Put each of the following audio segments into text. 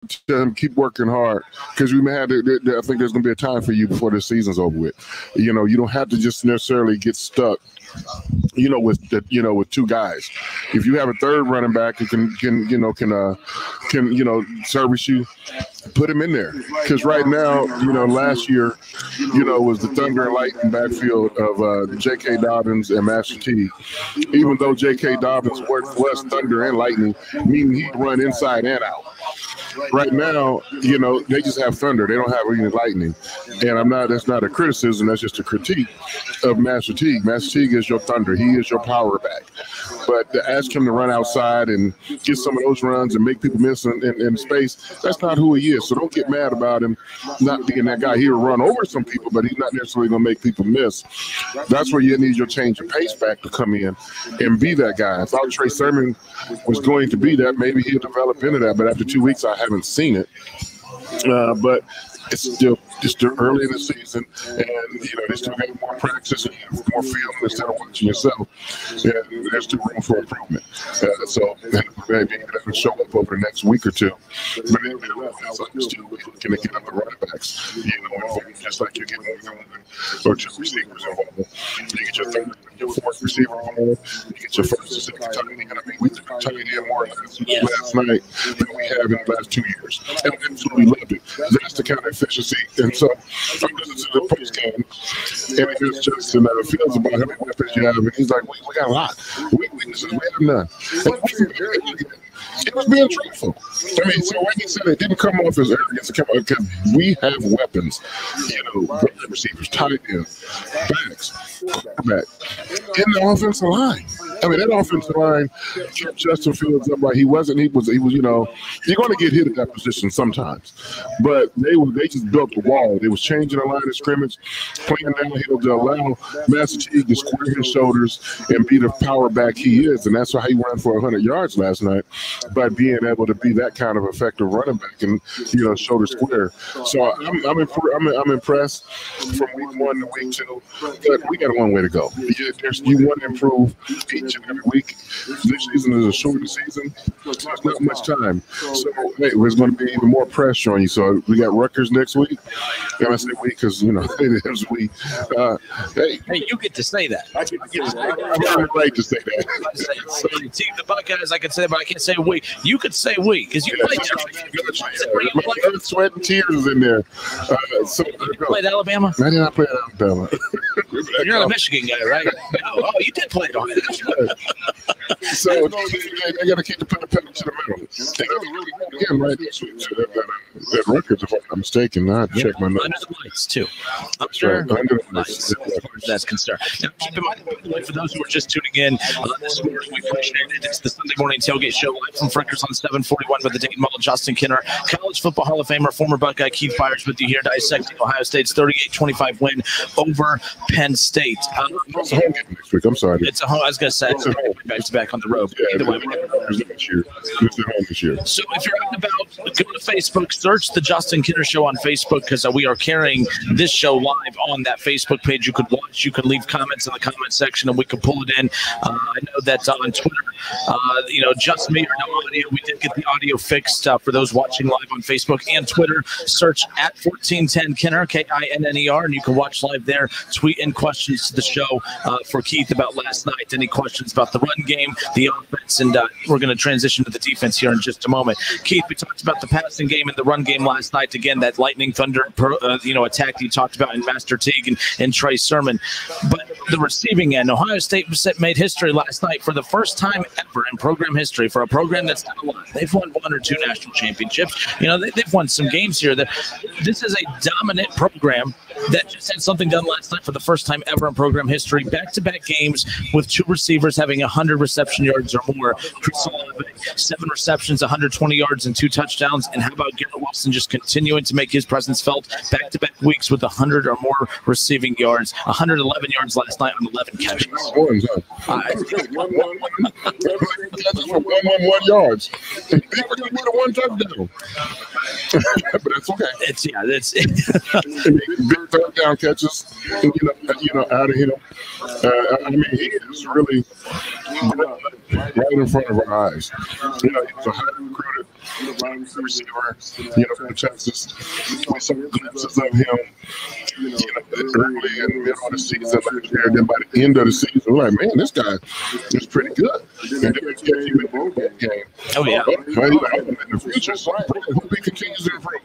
tell him keep working hard because we may have to, I think there's going to be a time for you before this season's over with. You know, you don't have to just necessarily get stuck, with two guys. If you have a third running back who can service you, put him in there. Because right now, last year, was the Thunder and Lightning backfield of J.K. Dobbins and Master T. Even though J.K. Dobbins was Thunder and Lightning, meaning he'd run inside and out. Right now, they just have Thunder. They don't have any Lightning. And that's not a criticism. That's just a critique of Master Teague. Master Teague is your Thunder. He is your power back. But to ask him to run outside and get some of those runs and make people miss in space, that's not who he is. So don't get mad about him not being that guy. He'll run over some people, but he's not necessarily going to make people miss. That's where you need your change of pace back to come in and be that guy. I thought Trey Sermon was going to be that. Maybe he'll develop into that. But after 2 weeks, I haven't seen it. But it's still early in the season, and they still got more practice and more film instead of watching yourself. And there's still room for improvement. So maybe that will show up over the next week or two. But I'm still looking to get up the running backs. Just like you get one or two receivers involved. You get your third, your fourth receiver involved. You get your first and second tight end. I mean, we took a tight end more last night than we have in the last 2 years, and I absolutely loved it. That's the kind of efficiency. And so I'm listening to the post game, and it's Justin feels about how many weapons you have, and he's like, we got a lot. Weaknesses, we have none. It was being truthful. I mean, so like he said, it didn't come off as arrogance. It came off because we have weapons. Receivers, tight ends, backs, quarterback, in the offensive line. I mean, that offensive line kept Justin Fields up right. He was. You're going to get hit at that position sometimes, but they just built the wall. They was changing the line of scrimmage, playing downhill to allow Master Teague to square his shoulders and be the power back he is, and that's why he ran for 100 yards last night by being able to be that kind of effective running back and shoulder square. So I'm impressed from week 1 to week 2, but we got a long way to go. You want to improve each and every week. This season is a shorter season. There's not much time. So, there's going to be even more pressure on you. So, we got Rutgers next week. And I say week because, it is week. Hey, you get to say that. I have right to say that. Team the Buckeyes, I can say, but I can't say we. You could say we because you played there. My sweat and tears is in there. You played Alabama? I did not play at Alabama. You're not a Michigan guy, right? Oh, you did play it on it. So they got to keep the pedal to the metal. They got to really go again right this week. That Rutgers, if I'm not mistaken. I check my notes. Under the lights, too. That's right. Under the lights. That's concerned. Now, keep in mind, for those who are just tuning in this morning, we appreciate it. It's the Sunday morning tailgate show live from Frickers on 741 with the Dayton Mall. Justin Kinner, College Football Hall of Famer, former Buckeye Keith Byars with you here, dissecting Ohio State's 38-25 win over Penn State. It's a home game next week. I'm sorry. It's a home. I was going to say it's back on the road. Yeah, either way, this year. It's at home this year. So if you're out and about, go to Facebook, search the Justin Kinner Show on Facebook because we are carrying this show live on that Facebook page. You could watch, you could leave comments in the comment section, and we could pull it in. I know that on Twitter, just me or no audio. We did get the audio fixed for those watching live on Facebook and Twitter. Search at 1410 Kinner, KINNER, and you can watch live there. Tweet in questions to the show for Keith about last night. Any questions about the run game, the offense, and we're going to transition to the defense here in just a moment. Keith, we talked about the passing game and the run game last night. Again, that lightning thunder, attack that you talked about in Master Teague and Trey Sermon. But the receiving end, Ohio State made history last night for the first time ever in program history for a program that's not a lot. They've won 1 or 2 national championships. They've won some games here. This is a dominant program that just had something done last night for the first time ever in program history. Back-to-back games with 2 receivers having 100 reception yards or more. Chris Olave, 7 receptions, 120 yards, and 2 touchdowns. And how about Garrett Wilson just continuing to make his presence felt back-to-back weeks with 100 or more receiving yards, 111 yards last night on 11 catches. 1 yards. People can get 1 touchdown. But that's okay. It's big third down catches, out of him. He is really right in front of our eyes. He was a highly recruited receiver, from Texas. We saw glimpses of him, early and middle of the season last year. Then by the end of the season, we're like, man, this guy is pretty good. And then we get him in the game. Oh, yeah. In the future, so I hope he continues to improve.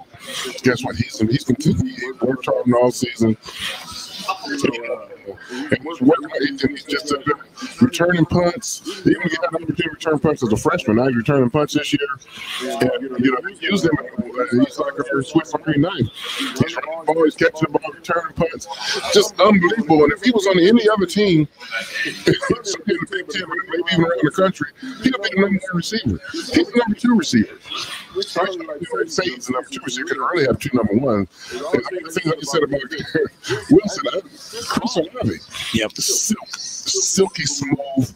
Guess what? He's continued. He worked hard all season. He's just returning punts. He only had an opportunity to return punts as a freshman. Now he's returning punts this year. And, he used him. He's like a Swiss Army knife. He's running the ball, he's catching the ball, returning punts. Just unbelievable. And if he was on any other team, in the Big Ten, maybe even around the country, he would be the number 1 receiver. He's the number 2 receiver. Say he's the number 2 receiver. He could really have 2 number 1s. The things like you said about Wilson, Chris Olave. Yep. Silky smooth.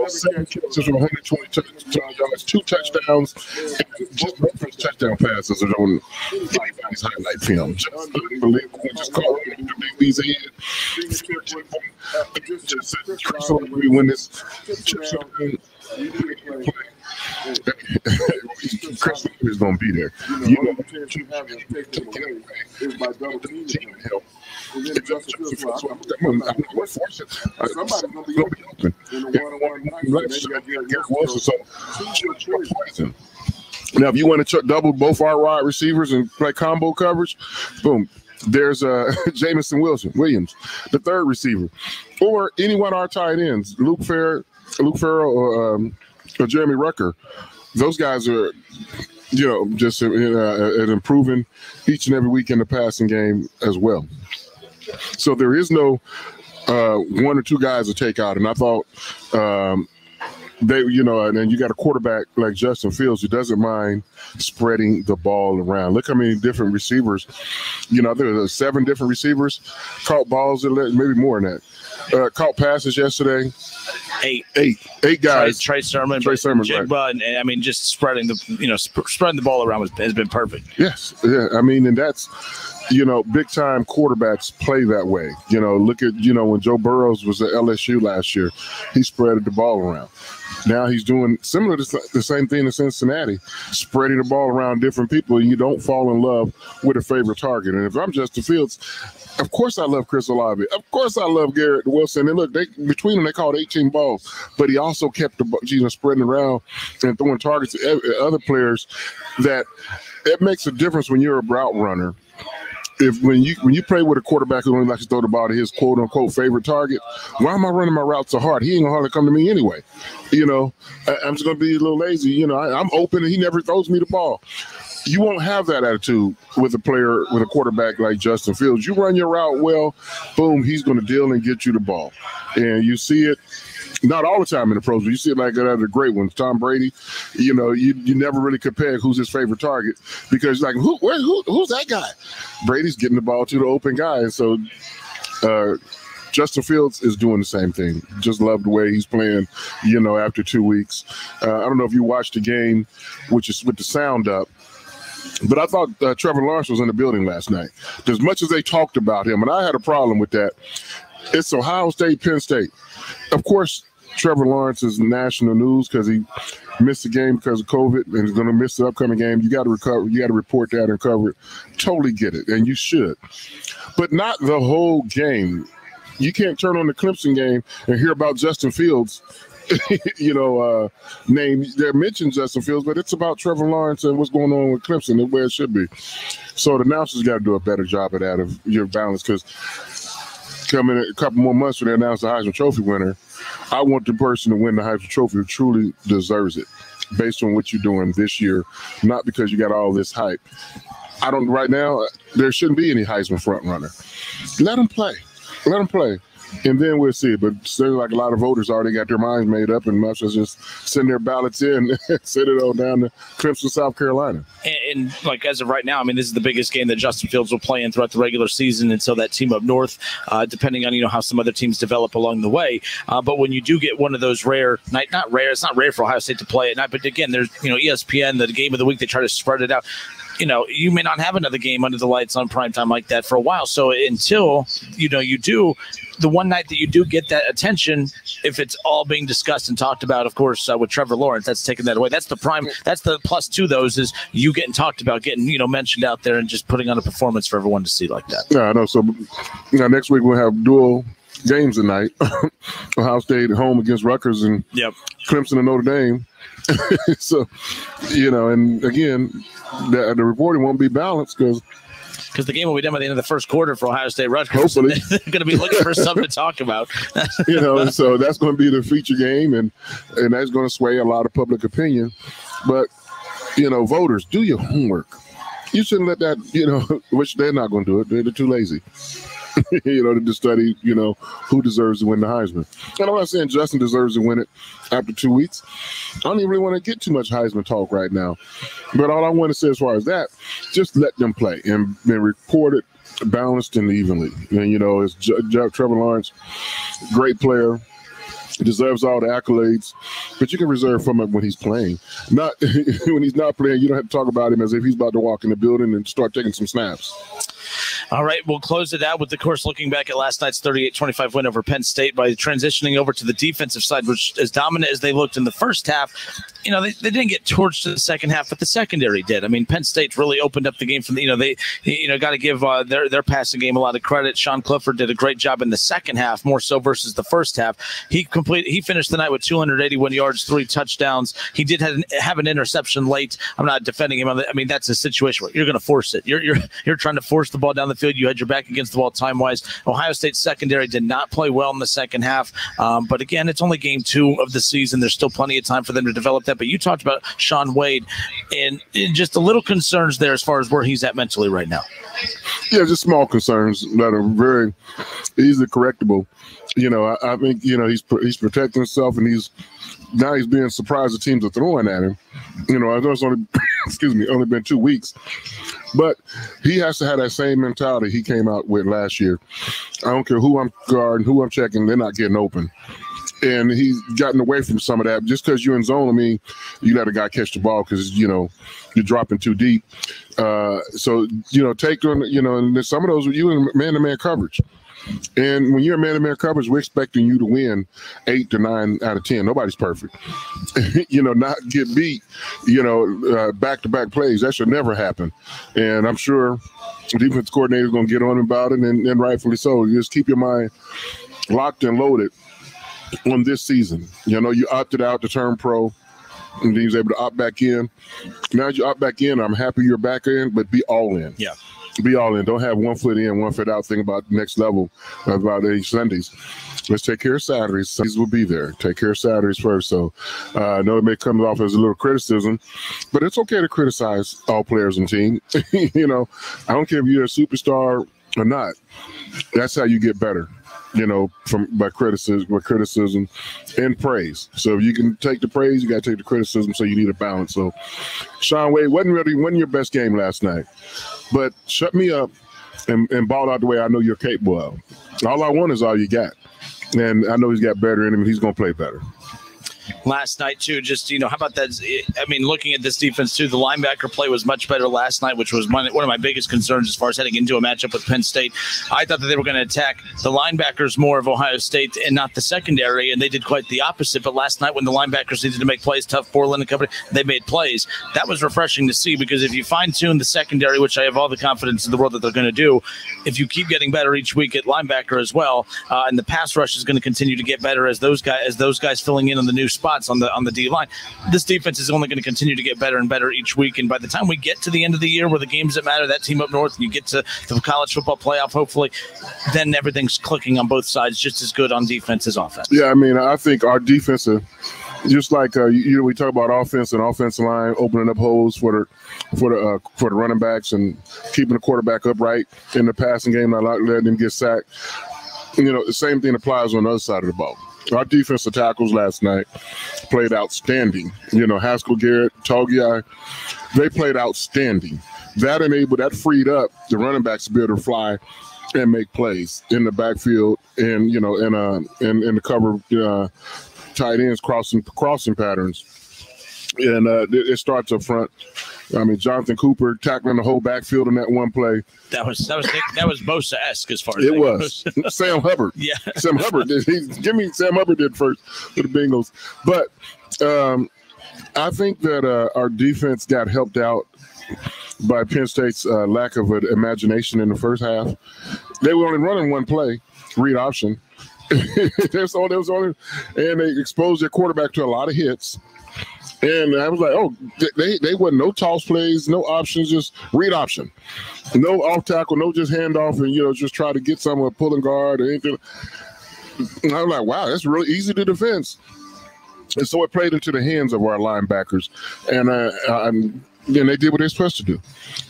7 catches for 120 yards, 2 touchdowns, and just reference touchdown passes are on anybody's highlight film. Just unbelievable. Just call him the big B's head. Just Chris Olave when this Chris is going to be there. Help. Now, if you want to double both our wide receivers and play combo coverage, boom. There's Jamison Williams, the 3rd receiver, or any one of our tight ends, Luke Farrell or Jeremy Rucker. Those guys are, just improving each and every week in the passing game as well. So there is no 1 or 2 guys to take out. And I thought and then you got a quarterback like Justin Fields who doesn't mind spreading the ball around. Look how many different receivers. There are 7 different receivers caught balls, maybe more than that. Caught passes yesterday. 8 guys. Trey Sermon, right. And I mean, just spreading the ball around has been perfect. Yes, yeah. I mean, and that's big time quarterbacks play that way. Look at when Joe Burrows was at LSU last year, he spread the ball around. Now he's doing similar to the same thing in Cincinnati, spreading the ball around different people, and you don't fall in love with a favorite target. And if I'm Justin Fields, of course I love Chris Olave. Of course I love Garrett Wilson. And look, between them, they called 18 balls. But he also kept spreading around and throwing targets at other players. That it makes a difference when you're a route runner. When you play with a quarterback who only likes to throw the ball to his quote unquote favorite target, why am I running my route so hard? He ain't gonna hardly come to me anyway. I'm just gonna be a little lazy. I'm open and he never throws me the ball. You won't have that attitude with a quarterback like Justin Fields. You run your route well, boom, he's gonna deal and get you the ball. And you see it. Not all the time in the pros, but you see it like other great ones. Tom Brady, you never really compare who's his favorite target because like who's that guy? Brady's getting the ball to the open guy, and so Justin Fields is doing the same thing. Just love the way he's playing. After 2 weeks, I don't know if you watched the game, which is with the sound up. But I thought Trevor Lawrence was in the building last night. As much as they talked about him, and I had a problem with that. It's Ohio State, Penn State. Of course, Trevor Lawrence is national news because he missed the game because of COVID and is going to miss the upcoming game. You got to recover. You got to report that and cover it. Totally get it, and you should. But not the whole game. You can't turn on the Clemson game and hear about Justin Fields name. They mentioned Justin Fields, but it's about Trevor Lawrence and what's going on with Clemson and where it should be. So the announcers got to do a better job of that, of your balance, because coming a couple more months when they announce the Heisman Trophy winner, I want the person to win the Heisman Trophy who truly deserves it based on what you're doing this year, not because you got all this hype. Right now, there shouldn't be any Heisman front runner. Let them play. And then we'll see. But it seems like a lot of voters already got their minds made up and must just send their ballots in and send it on down to Clemson, South Carolina. And like as of right now, I mean, this is the biggest game that Justin Fields will play in throughout the regular season. And so that team up north, depending on, how some other teams develop along the way. But when you do get one of those rare, it's not rare for Ohio State to play at night. But again, there's, ESPN, the game of the week, they try to spread it out. you may not have another game under the lights on primetime like that for a while. So until, you do, the one night that you do get that attention, if it's all being discussed and talked about, of course, with Trevor Lawrence, that's taking that away. That's the prime. That's the plus to those is you getting talked about, getting, mentioned out there and just putting on a performance for everyone to see like that. Yeah, I know. So next week we'll have dual games tonight. Ohio State home against Rutgers and Clemson and Notre Dame. So, and again, the reporting won't be balanced because the game will be done by the end of the first quarter for Ohio State Rutgers. Hopefully. They're going to be looking for something to talk about. So that's going to be the feature game, and that's going to sway a lot of public opinion. But, voters, do your homework. You shouldn't let that, which they're not going to do it. They're too lazy. To study, who deserves to win the Heisman. And I'm not saying Justin deserves to win it after 2 weeks. I don't even really want to get too much Heisman talk right now. But all I want to say as far as that, just let them play and report it balanced and evenly. And, it's Trevor Lawrence, great player, deserves all the accolades, but you can reserve from him when he's playing. Not when he's not playing, you don't have to talk about him as if he's about to walk in the building and start taking some snaps. All right, we'll close it out with, of course, looking back at last night's 38-25 win over Penn State by transitioning over to the defensive side, which, as dominant as they looked in the first half, they didn't get torched in the second half, but the secondary did. I mean, Penn State really opened up the game from they got to give their passing game a lot of credit. Sean Clifford did a great job in the second half, more so versus the first half. He finished the night with 281 yards, 3 touchdowns. He did have an interception late. I'm not defending him. That's a situation where you're going to force it. You're trying to force the ball down the field. You had your back against the wall time-wise. Ohio State's secondary did not play well in the second half. But again, it's only game 2 of the season. There's still plenty of time for them to develop that. But you talked about Shaun Wade and just a little concerns there as far as where he's at mentally right now. Yeah, just small concerns that are very easily correctable. I think, he's protecting himself, and he's being surprised the teams are throwing at him. I know it's only, only been 2 weeks. But he has to have that same mentality he came out with last year. I don't care who I'm guarding, who I'm checking, they're not getting open. And he's gotten away from some of that. Just because you're in zone, you let a guy catch the ball because, you're dropping too deep. So, take on, and some of those were you in man-to-man coverage. And when you're in man-to-man coverage, we're expecting you to win 8 to 9 out of 10. Nobody's perfect. Not get beat, back-to-back plays. That should never happen. And I'm sure the defense coordinator is going to get on about it, and rightfully so. You just keep your mind locked and loaded on this season. You opted out to turn pro, and then he was able to opt back in. Now you opt back in, I'm happy you're back in, but be all in. Yeah. Be all in. Don't have 1 foot in, 1 foot out. Think about the next level about these Sundays. Let's take care of Saturdays. Sundays will be there. Take care of Saturdays first. So I know it may come off as a little criticism, but it's okay to criticize all players on the team. I don't care if you're a superstar or not. That's how you get better. By criticism and praise. So if you can take the praise, you got to take the criticism. So you need a balance. So Shaun Wade wasn't your best game last night, but shut me up and ball out the way I know you're capable of. All I want is all you got. And I know he's got better in him, and he's going to play better. Last night, too, just, how about that? Looking at this defense, too, the linebacker play was much better last night, which was one of my biggest concerns as far as heading into a matchup with Penn State. I thought that they were going to attack the linebackers more of Ohio State and not the secondary, and they did quite the opposite. But last night when the linebackers needed to make plays, Tough Borland and company, they made plays. That was refreshing to see because if you fine-tune the secondary, which I have all the confidence in the world that they're going to do, if you keep getting better each week at linebacker as well, and the pass rush is going to continue to get better as those guys filling in on the new spots on the D line. This defense is only going to continue to get better and better each week. And by the time we get to the end of the year where the games that matter, that team up north, and you get to the college football playoff, hopefully, then everything's clicking on both sides just as good on defense as offense. Yeah, I think our defensive, just like we talk about offense and offensive line opening up holes for the running backs and keeping the quarterback upright in the passing game, not letting them get sacked. The same thing applies on the other side of the ball. Our defensive tackles last night played outstanding. Haskell, Garrett, Togiai, they played outstanding. That freed up the running backs to be able to fly and make plays in the backfield and in the cover tight ends crossing patterns. And it starts up front. I mean, Jonathan Cooper tackling the whole backfield in that one play. That was Bosa-esque as far as it was. Sam Hubbard. Yeah, Sam Hubbard did. Sam Hubbard did first for the Bengals. But I think that our defense got helped out by Penn State's lack of imagination in the first half. They were only running one play, read option. There was only, and they exposed their quarterback to a lot of hits. And I was like, oh, they wasn't no toss plays, no options, just read option. No off tackle, no just handoff and, just try to get someone pulling guard or anything. And I was like, wow, that's really easy to defend. And so it played into the hands of our linebackers. And then they did what they're supposed to do,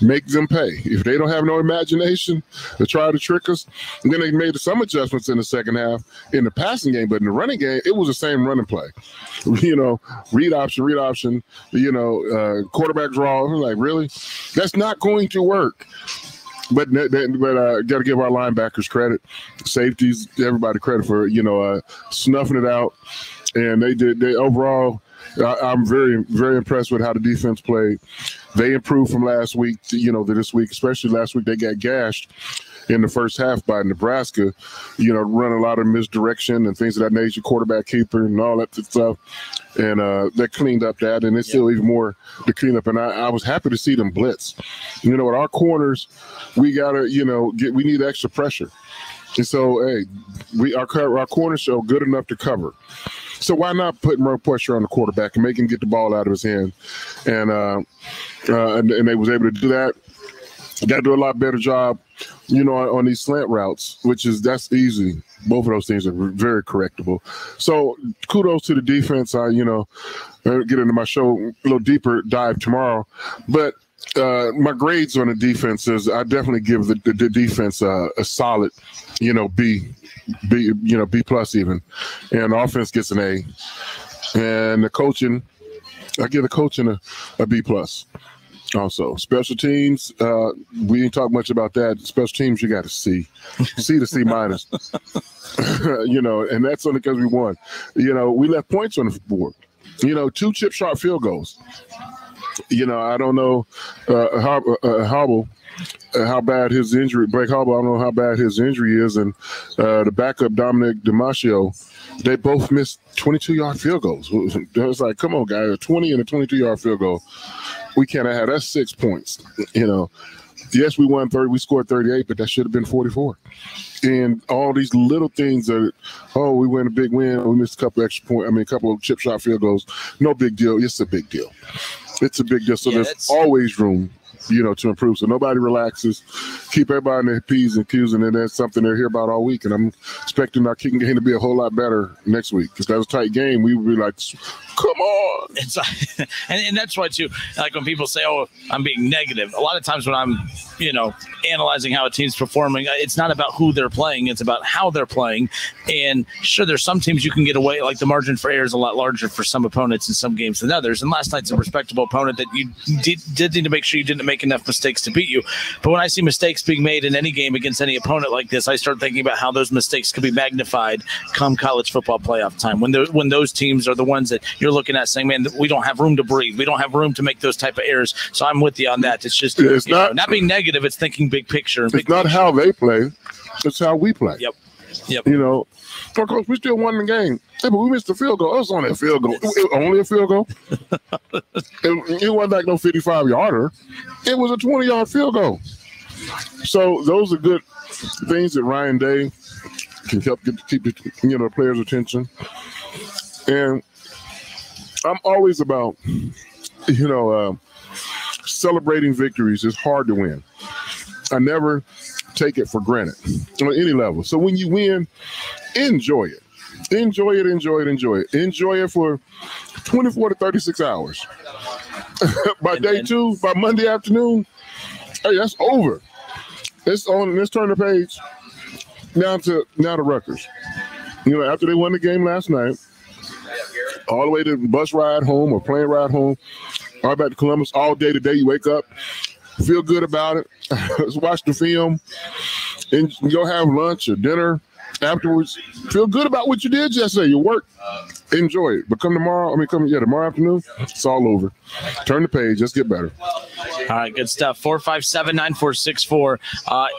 make them pay. If they don't have no imagination to try to trick us, and then they made some adjustments in the second half in the passing game, but in the running game, it was the same running play. Read option, quarterback draw. I'm like, really? That's not going to work. But got to give our linebackers credit, safeties, everybody credit for, snuffing it out. And they overall, I'm very, very impressed with how the defense played. They improved from last week to this week, especially last week. They got gashed in the first half by Nebraska, run a lot of misdirection and things of that nature, quarterback keeper and all that stuff. And they cleaned up that, and it's still even more to clean up. And I was happy to see them blitz. With our corners, we got to, we need extra pressure. And so, hey, our corners are good enough to cover. So why not put more pressure on the quarterback and make him get the ball out of his hand? And they was able to do that. Got to do a lot better job, on these slant routes, that's easy. Both of those things are very correctable. So kudos to the defense. I'll get into my show a little deeper dive tomorrow. But my grades on the defense is I definitely give the defense a solid, B, B plus even, and the offense gets an A, and the coaching, I give the coaching a B plus. Also, special teams, we didn't talk much about that. Special teams, you got a C to C minus. And that's only because we won. We left points on the board. 2 chip shot field goals. I don't know how bad his injury, Blake Hobble, I don't know how bad his injury is. And the backup, Dominic DiMaggio, they both missed 22-yard field goals. It was like, come on, guys, a 20 and a 22-yard field goal. We can't have that. That's 6 points. Yes, we won 30, we scored 38, but that should have been 44. And all these little things that, we win a big win, we missed a couple extra points, a couple of chip shot field goals. No big deal. It's a big deal. It's a big deal. So there's always room, to improve. So nobody relaxes. Keep everybody in their P's and Q's, and then that's something they're here about all week. And I'm expecting our kicking game to be a whole lot better next week. If that was a tight game, we would be like, come on. It's and that's why, too, like when people say, I'm being negative, a lot of times when I'm, analyzing how a team's performing, it's not about who they're playing. It's about how they're playing. And sure, there's some teams you can get away, like the margin for error is a lot larger for some opponents in some games than others. And last night's a respectable opponent that you did need to make sure you didn't make enough mistakes to beat you. But when I see mistakes being made in any game against any opponent like this, I start thinking about how those mistakes could be magnified come college football playoff time. When those teams are the ones that you're looking at saying, man, we don't have room to breathe. We don't have room to make those type of errors. So I'm with you on that. It's just not being negative. It's thinking big picture. It's not how they play. It's how we play. Yep. Of course, we still won the game. Hey, but we missed the field goal. It was only a field goal. Only a field goal? It wasn't like no 55-yarder. It was a 20-yard field goal. So those are good things that Ryan Day can help keep the players' attention. And I'm always about, celebrating victories. It's hard to win. I never take it for granted on any level. So when you win, enjoy it. Enjoy it for 24 to 36 hours. By day 2, by Monday afternoon, hey, that's over. It's on. Let's turn the page now to Rutgers. After they won the game last night, all the way to bus ride home or plane ride home, all back to Columbus, all day today, you wake up, feel good about it. Let's watch the film and go have lunch or dinner afterwards, feel good about what you did yesterday. Your work, enjoy it. But tomorrow afternoon, it's all over. Turn the page. Just get better. All right, good stuff. 457-9464.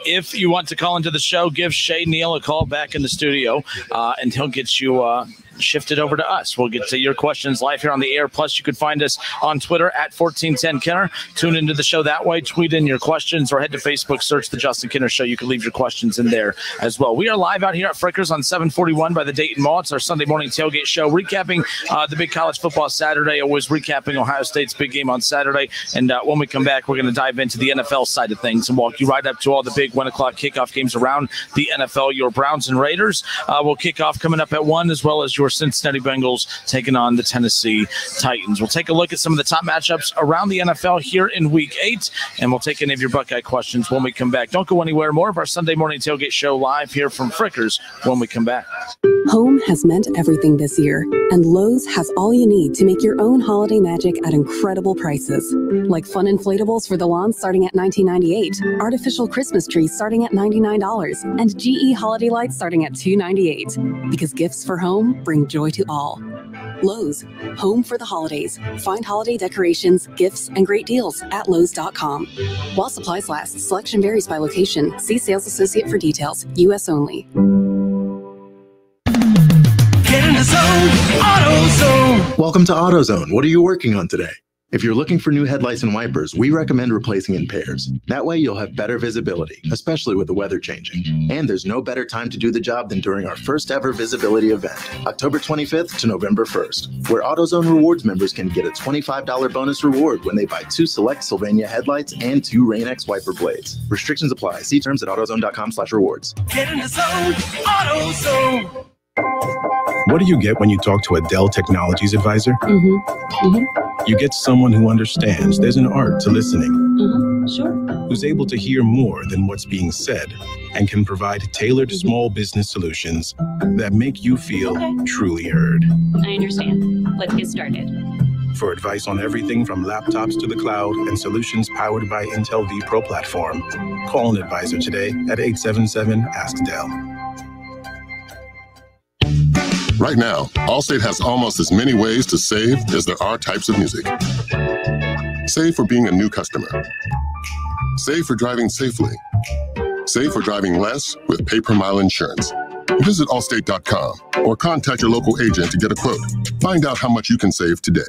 If you want to call into the show, give Shay Neal a call back in the studio, and he'll get you shifted over to us. We'll get to your questions live here on the air. Plus, you can find us on Twitter at 1410Kenner. Tune into the show that way. Tweet in your questions or head to Facebook, search The Justin Kenner Show. You can leave your questions in there as well. We are live out here at Frickers on 741 by the Dayton Mall. It's our Sunday morning tailgate show, recapping the big college football Saturday, always recapping Ohio State's big game on Saturday. And when we come back, we're going to dive into the NFL side of things and walk you right up to all the big 1 o'clock kickoff games around the NFL. Your Browns and Raiders will kick off coming up at 1, as well as your Cincinnati Bengals taking on the Tennessee Titans. We'll take a look at some of the top matchups around the NFL here in Week 8, and we'll take any of your Buckeye questions when we come back. Don't go anywhere. More of our Sunday morning tailgate show live here from Frickers when we come back. Home has meant everything this year, and Lowe's has all you need to make your own holiday magic at incredible prices. Like fun inflatables for the lawn starting at $19.98, artificial Christmas trees starting at $99, and GE holiday lights starting at $2.98. Because gifts for home bring joy to all. Lowe's, home for the holidays. Find holiday decorations, gifts, and great deals at Lowe's.com. While supplies last, selection varies by location. See sales associate for details. U.S. only. Get in the zone, AutoZone. Welcome to AutoZone. What are you working on today? If you're looking for new headlights and wipers, we recommend replacing in pairs. That way you'll have better visibility, especially with the weather changing. And there's no better time to do the job than during our first ever visibility event, October 25th to November 1st, where AutoZone Rewards members can get a $25 bonus reward when they buy 2 select Sylvania headlights and 2 Rain-X wiper blades. Restrictions apply. See terms at AutoZone.com/rewards. Get in the zone, AutoZone. What do you get when you talk to a Dell Technologies advisor? You get someone who understands there's an art to listening, who's able to hear more than what's being said, and can provide tailored small business solutions that make you feel truly heard. I understand. Let's get started. For advice on everything from laptops to the cloud and solutions powered by Intel vPro platform, call an advisor today at 877-ASK-DELL. Right now, Allstate has almost as many ways to save as there are types of music. Save for being a new customer. Save for driving safely. Save for driving less with pay-per-mile insurance. Visit Allstate.com or contact your local agent to get a quote. Find out how much you can save today.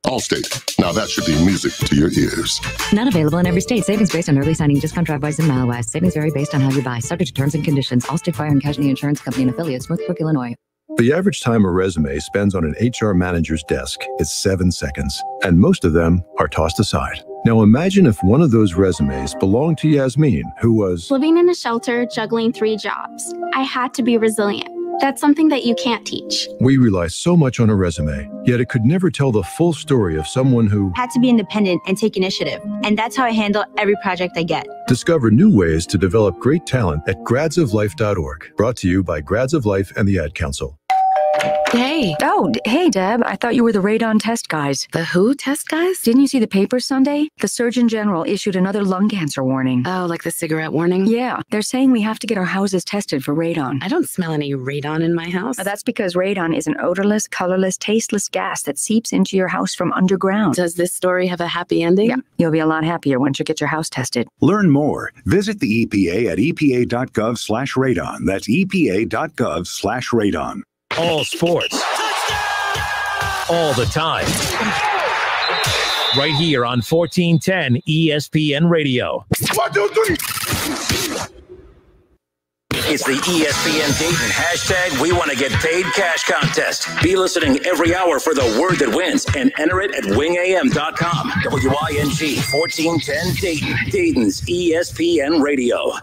Allstate. Now that should be music to your ears. Not available in every state. Savings based on early signing, discount drive-bys, and mile-wise. Savings vary based on how you buy. Subject to terms and conditions. Allstate Fire and Casualty Insurance Company and affiliates, Smith Brook, Illinois. The average time a resume spends on an HR manager's desk is 7 seconds, and most of them are tossed aside. Now imagine if one of those resumes belonged to Yasmin, who was living in a shelter, juggling 3 jobs. I had to be resilient. That's something that you can't teach. We rely so much on a resume, yet it could never tell the full story of someone who had to be independent and take initiative. And that's how I handle every project I get. Discover new ways to develop great talent at gradsoflife.org. Brought to you by Grads of Life and the Ad Council. Hey. Oh, hey, Deb. I thought you were the radon test guys. The who test guys? Didn't you see the papers Sunday? The Surgeon General issued another lung cancer warning. Oh, like the cigarette warning? Yeah. They're saying we have to get our houses tested for radon. I don't smell any radon in my house. That's because radon is an odorless, colorless, tasteless gas that seeps into your house from underground. Does this story have a happy ending? Yeah. You'll be a lot happier once you get your house tested. Learn more. Visit the EPA at epa.gov/radon. That's epa.gov/radon. All sports. All the time. Right here on 1410 ESPN Radio. 1, 2, 3. It's the ESPN Dayton hashtag We Want to Get Paid Cash Contest. Be listening every hour for the word that wins and enter it at wingam.com. WING 1410 Dayton. Dayton's ESPN Radio.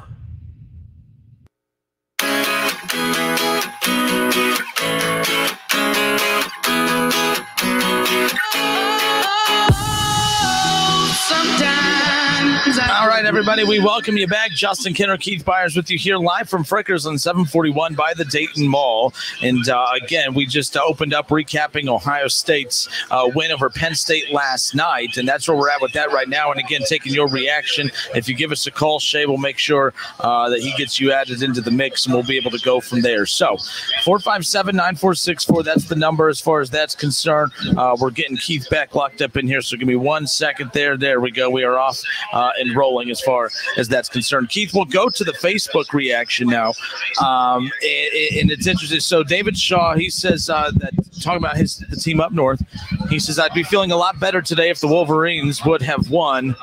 All right, everybody. We welcome you back. Justin Kinner, Keith Byars with you here live from Frickers on 741 by the Dayton Mall. And again, we just opened up recapping Ohio State's win over Penn State last night. And that's where we're at with that right now. And again, taking your reaction. If you give us a call, Shay will make sure that he gets you added into the mix, and we'll be able to go from there. So 457-9464, that's the number as far as that's concerned. We're getting Keith back locked up in here. So give me 1 second there. There we go. We are off and rolling as far as that's concerned. Keith, we'll go to the Facebook reaction now. And it's interesting. So David Shaw, he says that talking about the team up north, he says, I'd be feeling a lot better today if the Wolverines would have won.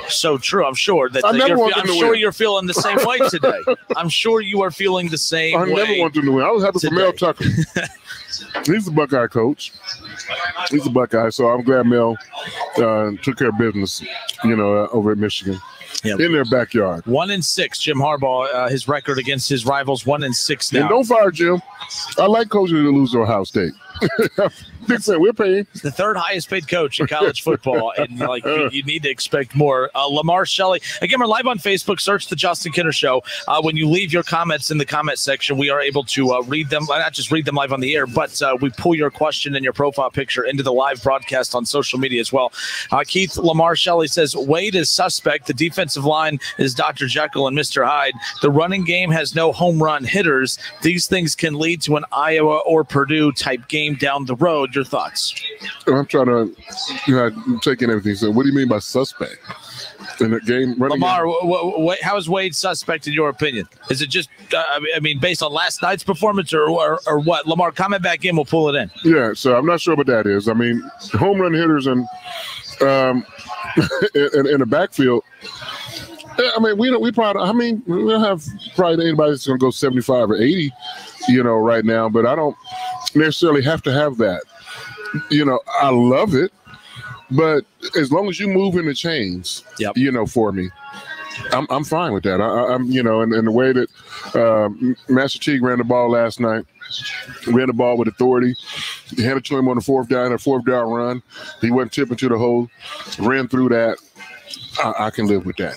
So true. I'm sure that you're feeling the same way today. I'm sure you are feeling the same way. I never want them to win. I was happy for Mel Tucker. He's a Buckeye coach. He's a Buckeye, so I'm glad Mel took care of business, over at Michigan. Yep. In their backyard. 1-6, Jim Harbaugh, his record against his rivals, 1-6 now. And don't fire Jim. I like coaches that lose to Ohio State. Big fan, we're paying. He's the third highest paid coach in college football, and you need to expect more. Lamar Shelley, again, we're live on Facebook. Search the Justin Kinner Show. When you leave your comments in the comment section, we are able to read them. Not just read them live on the air, but we pull your question and your profile picture into the live broadcast on social media as well. Keith, Lamar Shelley says Wade is suspect. The defensive line is Dr. Jekyll and Mr. Hyde. The running game has no home run hitters. These things can lead to an Iowa or Purdue type game down the road. Your thoughts? I'm trying to take in everything. So what do you mean by suspect in the game? Lamar, how is Wade suspect in your opinion? Is it just, based on last night's performance or what? Lamar, comment back in. We'll pull it in. Yeah, so I'm not sure what that is. Home run hitters and in the backfield. We don't have probably anybody that's going to go 75 or 80, right now, but I don't necessarily have to have that. I love it, but as long as you move in the chains, for me, I'm fine with that. I'm and the way that Master Teague ran the ball last night, ran the ball with authority. He handed it to him on the fourth down run. He went tipping to the hole, ran through that. I can live with that.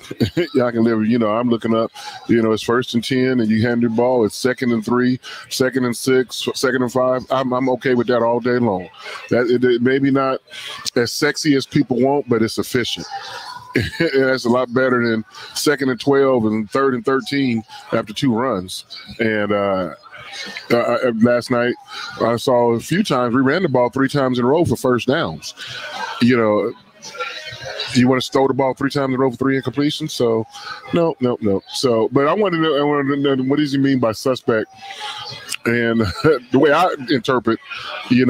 I can live. I'm looking up. It's 1st and 10, and you hand the ball. It's 2nd and 3, 2nd and 6, 2nd and 5. I'm okay with that all day long. That it maybe not as sexy as people want, but it's efficient. That's a lot better than 2nd and 12 and 3rd and 13 after 2 runs. And last night I saw a few times we ran the ball 3 times in a row for first downs. You want to throw the ball 3 times in a row for 3 incompletions? So, no. So, but I wanted to know what does he mean by suspect? And the way I interpret,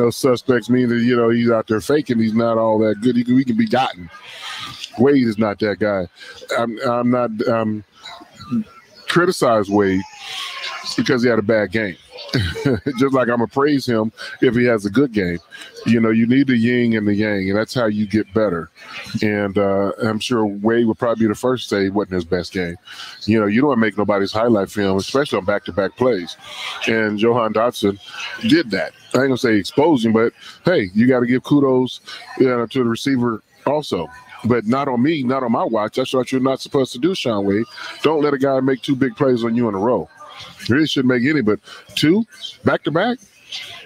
suspects mean that, he's out there faking. He's not all that good. He can be gotten. Wade is not that guy. I'm not criticize Wade because he had a bad game. Just like I'm going to praise him if he has a good game. You need the yin and the yang, and that's how you get better. And I'm sure Wade would probably be the first to say it wasn't his best game. You don't make nobody's highlight film, especially on back-to-back plays. And Johan Dotson did that. I ain't going to say expose him, but, hey, you got to give kudos to the receiver also. But not on me, not on my watch. That's what you're not supposed to do, Sean Wade. Don't let a guy make 2 big plays on you in a row. You really shouldn't make any, but 2 back-to-back.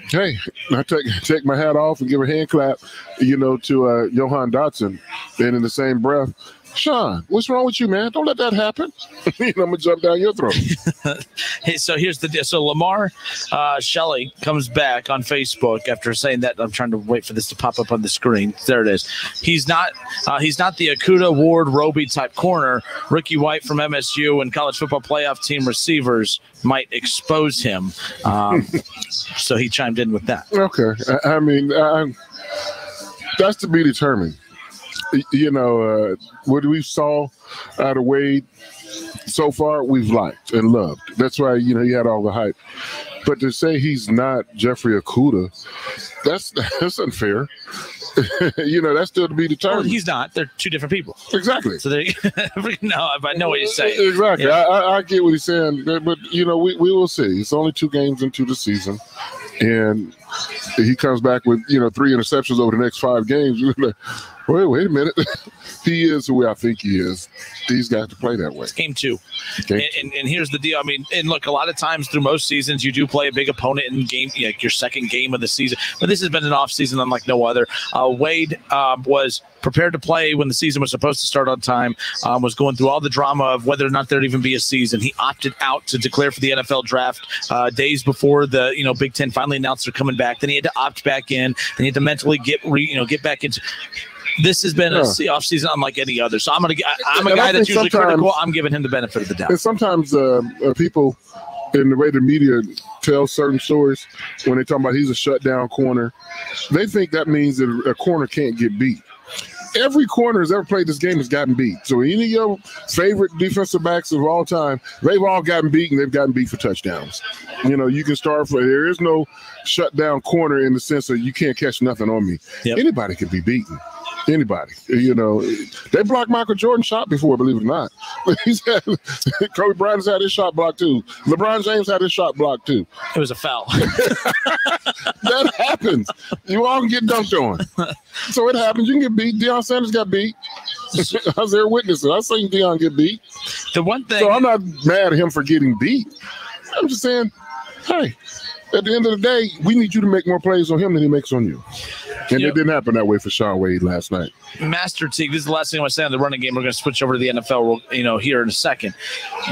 Hey, I take my hat off and give a hand clap, to Johan Dotson. And in the same breath, Sean, what's wrong with you, man? Don't let that happen. I'm going to jump down your throat. Hey, so here's the deal. So Lamar Shelley comes back on Facebook after saying that. I'm trying to wait for this to pop up on the screen. There it is. He's not the Okudah, Ward, Roby type corner. Ricky White from MSU and college football playoff team receivers might expose him. So he chimed in with that. Okay. That's to be determined. What we saw out of Wade so far, we've liked and loved. That's why, he had all the hype. But to say he's not Jeffrey Okudah, that's unfair. That's still to be determined. Well, he's not. They're 2 different people. Exactly. So no, I know what you're saying. Exactly. Yeah. I get what he's saying, but we will see. It's only 2 games into the season, and he comes back with 3 interceptions over the next 5 games. Wait a minute. He is who I think he is. These guys to play that way. It's game two. And here's the deal. I mean, and look, a lot of times through most seasons, you do play a big opponent in game, like your second game of the season. But this has been an off season unlike no other. Wade was prepared to play when the season was supposed to start on time, was going through all the drama of whether or not there'd even be a season. He opted out to declare for the NFL draft days before the Big Ten finally announced they're coming back. Then he had to opt back in. Then he had to mentally get back into. This has been a off season unlike any other. So I'm a guy that's usually critical. I'm giving him the benefit of the doubt. And sometimes people, in the way the media tells certain stories, when they talk about he's a shutdown corner, they think that means that a corner can't get beat. Every corner has ever played this game has gotten beat. So any of your favorite defensive backs of all time, they've all gotten beat, and they've gotten beat for touchdowns. You can start for there is no shutdown corner in the sense that you can't catch nothing on me. Yep. Anybody can be beaten. Anybody, they blocked Michael Jordan's shot before, believe it or not. Kobe Bryant's had his shot blocked too. LeBron James had his shot blocked too. It was a foul. That happens. You all can get dunked on. So it happens. You can get beat. Deion Sanders got beat. I was there witnessing. I seen Deion get beat. The one thing. So I'm not mad at him for getting beat. I'm just saying, hey, at the end of the day, we need you to make more plays on him than he makes on you. And it didn't happen that way for Sean Wade last night. Master Teague, this is the last thing I want to say on the running game. We're going to switch over to the NFL, here in a second.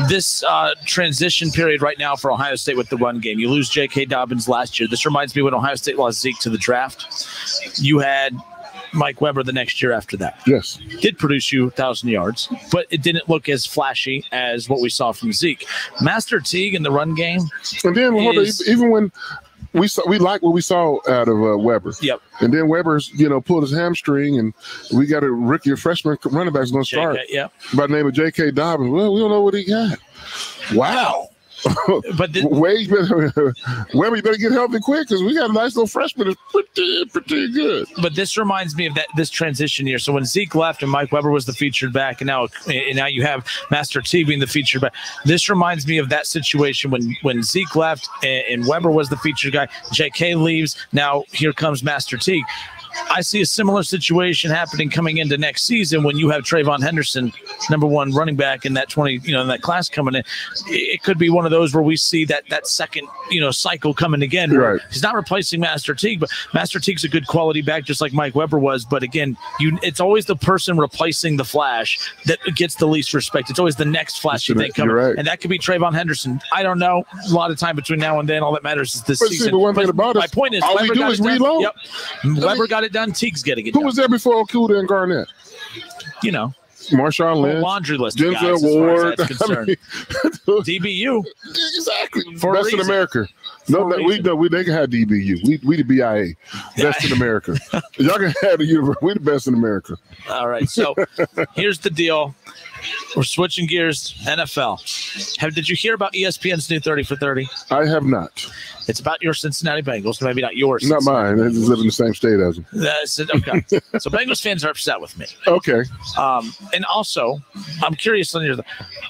This transition period right now for Ohio State with the run game. You lose J.K. Dobbins last year. This reminds me when Ohio State lost Zeke to the draft. You had Mike Weber the next year after that. Yes. Did produce you 1,000 yards, but it didn't look as flashy as what we saw from Zeke. Master Teague in the run game. And then even when we like what we saw out of Weber. Yep. And then Weber's, pulled his hamstring, and we got a freshman running back's going to start. By the name of J.K. Dobbins. Well, we don't know what he got. Wow. But Weber, you better get healthy quick because we got a nice little freshman that's pretty good. But this reminds me of this transition year. So when Zeke left and Mike Weber was the featured back, and now you have Master T being the featured back. This reminds me of that situation when Zeke left and Weber was the featured guy. J.K. leaves. Now here comes Master T. I see a similar situation happening coming into next season when you have Trayvon Henderson, number one running back in that in that class coming in. It could be one of those where we see that second, cycle coming again. Right. He's not replacing Master Teague, but Master Teague's a good quality back, just like Mike Weber was. But again, it's always the person replacing the flash that gets the least respect. It's always the next flashy thing coming. Right. And that could be Trayvon Henderson. I don't know. A lot of time between now and then. All that matters is this season. But one thing about my point is, all we do is reload. Yep. Weber got it done. Teague's getting it Who done. was there before Okuda and Garnett? a Marshawn Lynch, laundry list. Denzel Guys, Ward, as far as that's concerned. DBU, exactly. For Best in America. No, they can have DBU. We the BIA, best in America. Y'all can have the university. We the best in America. All right. So here's the deal. We're switching gears. NFL. Did you hear about ESPN's new 30 for 30? I have not. It's about your Cincinnati Bengals. Maybe not yours. Not mine. I just live in the same state as them. Okay. So Bengals fans are upset with me. Okay. And also, I'm curious on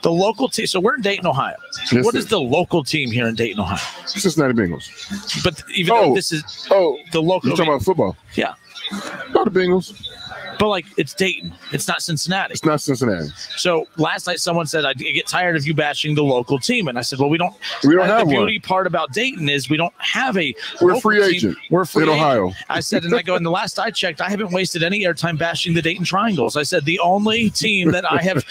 the local team. So we're in Dayton, Ohio. Yes, what is the local team here in Dayton, Ohio? Cincinnati Bengals. But even though this is the local. You're talking about football? Yeah. About the Bengals. But it's Dayton. It's not Cincinnati. It's not Cincinnati. So last night someone said, I get tired of you bashing the local team. And I said, well, we don't have the beauty part about Dayton is we don't have a We're free agent. We're free in Ohio. I said, and the last I checked, I haven't wasted any airtime bashing the Dayton Triangles. I said, the only team that I have,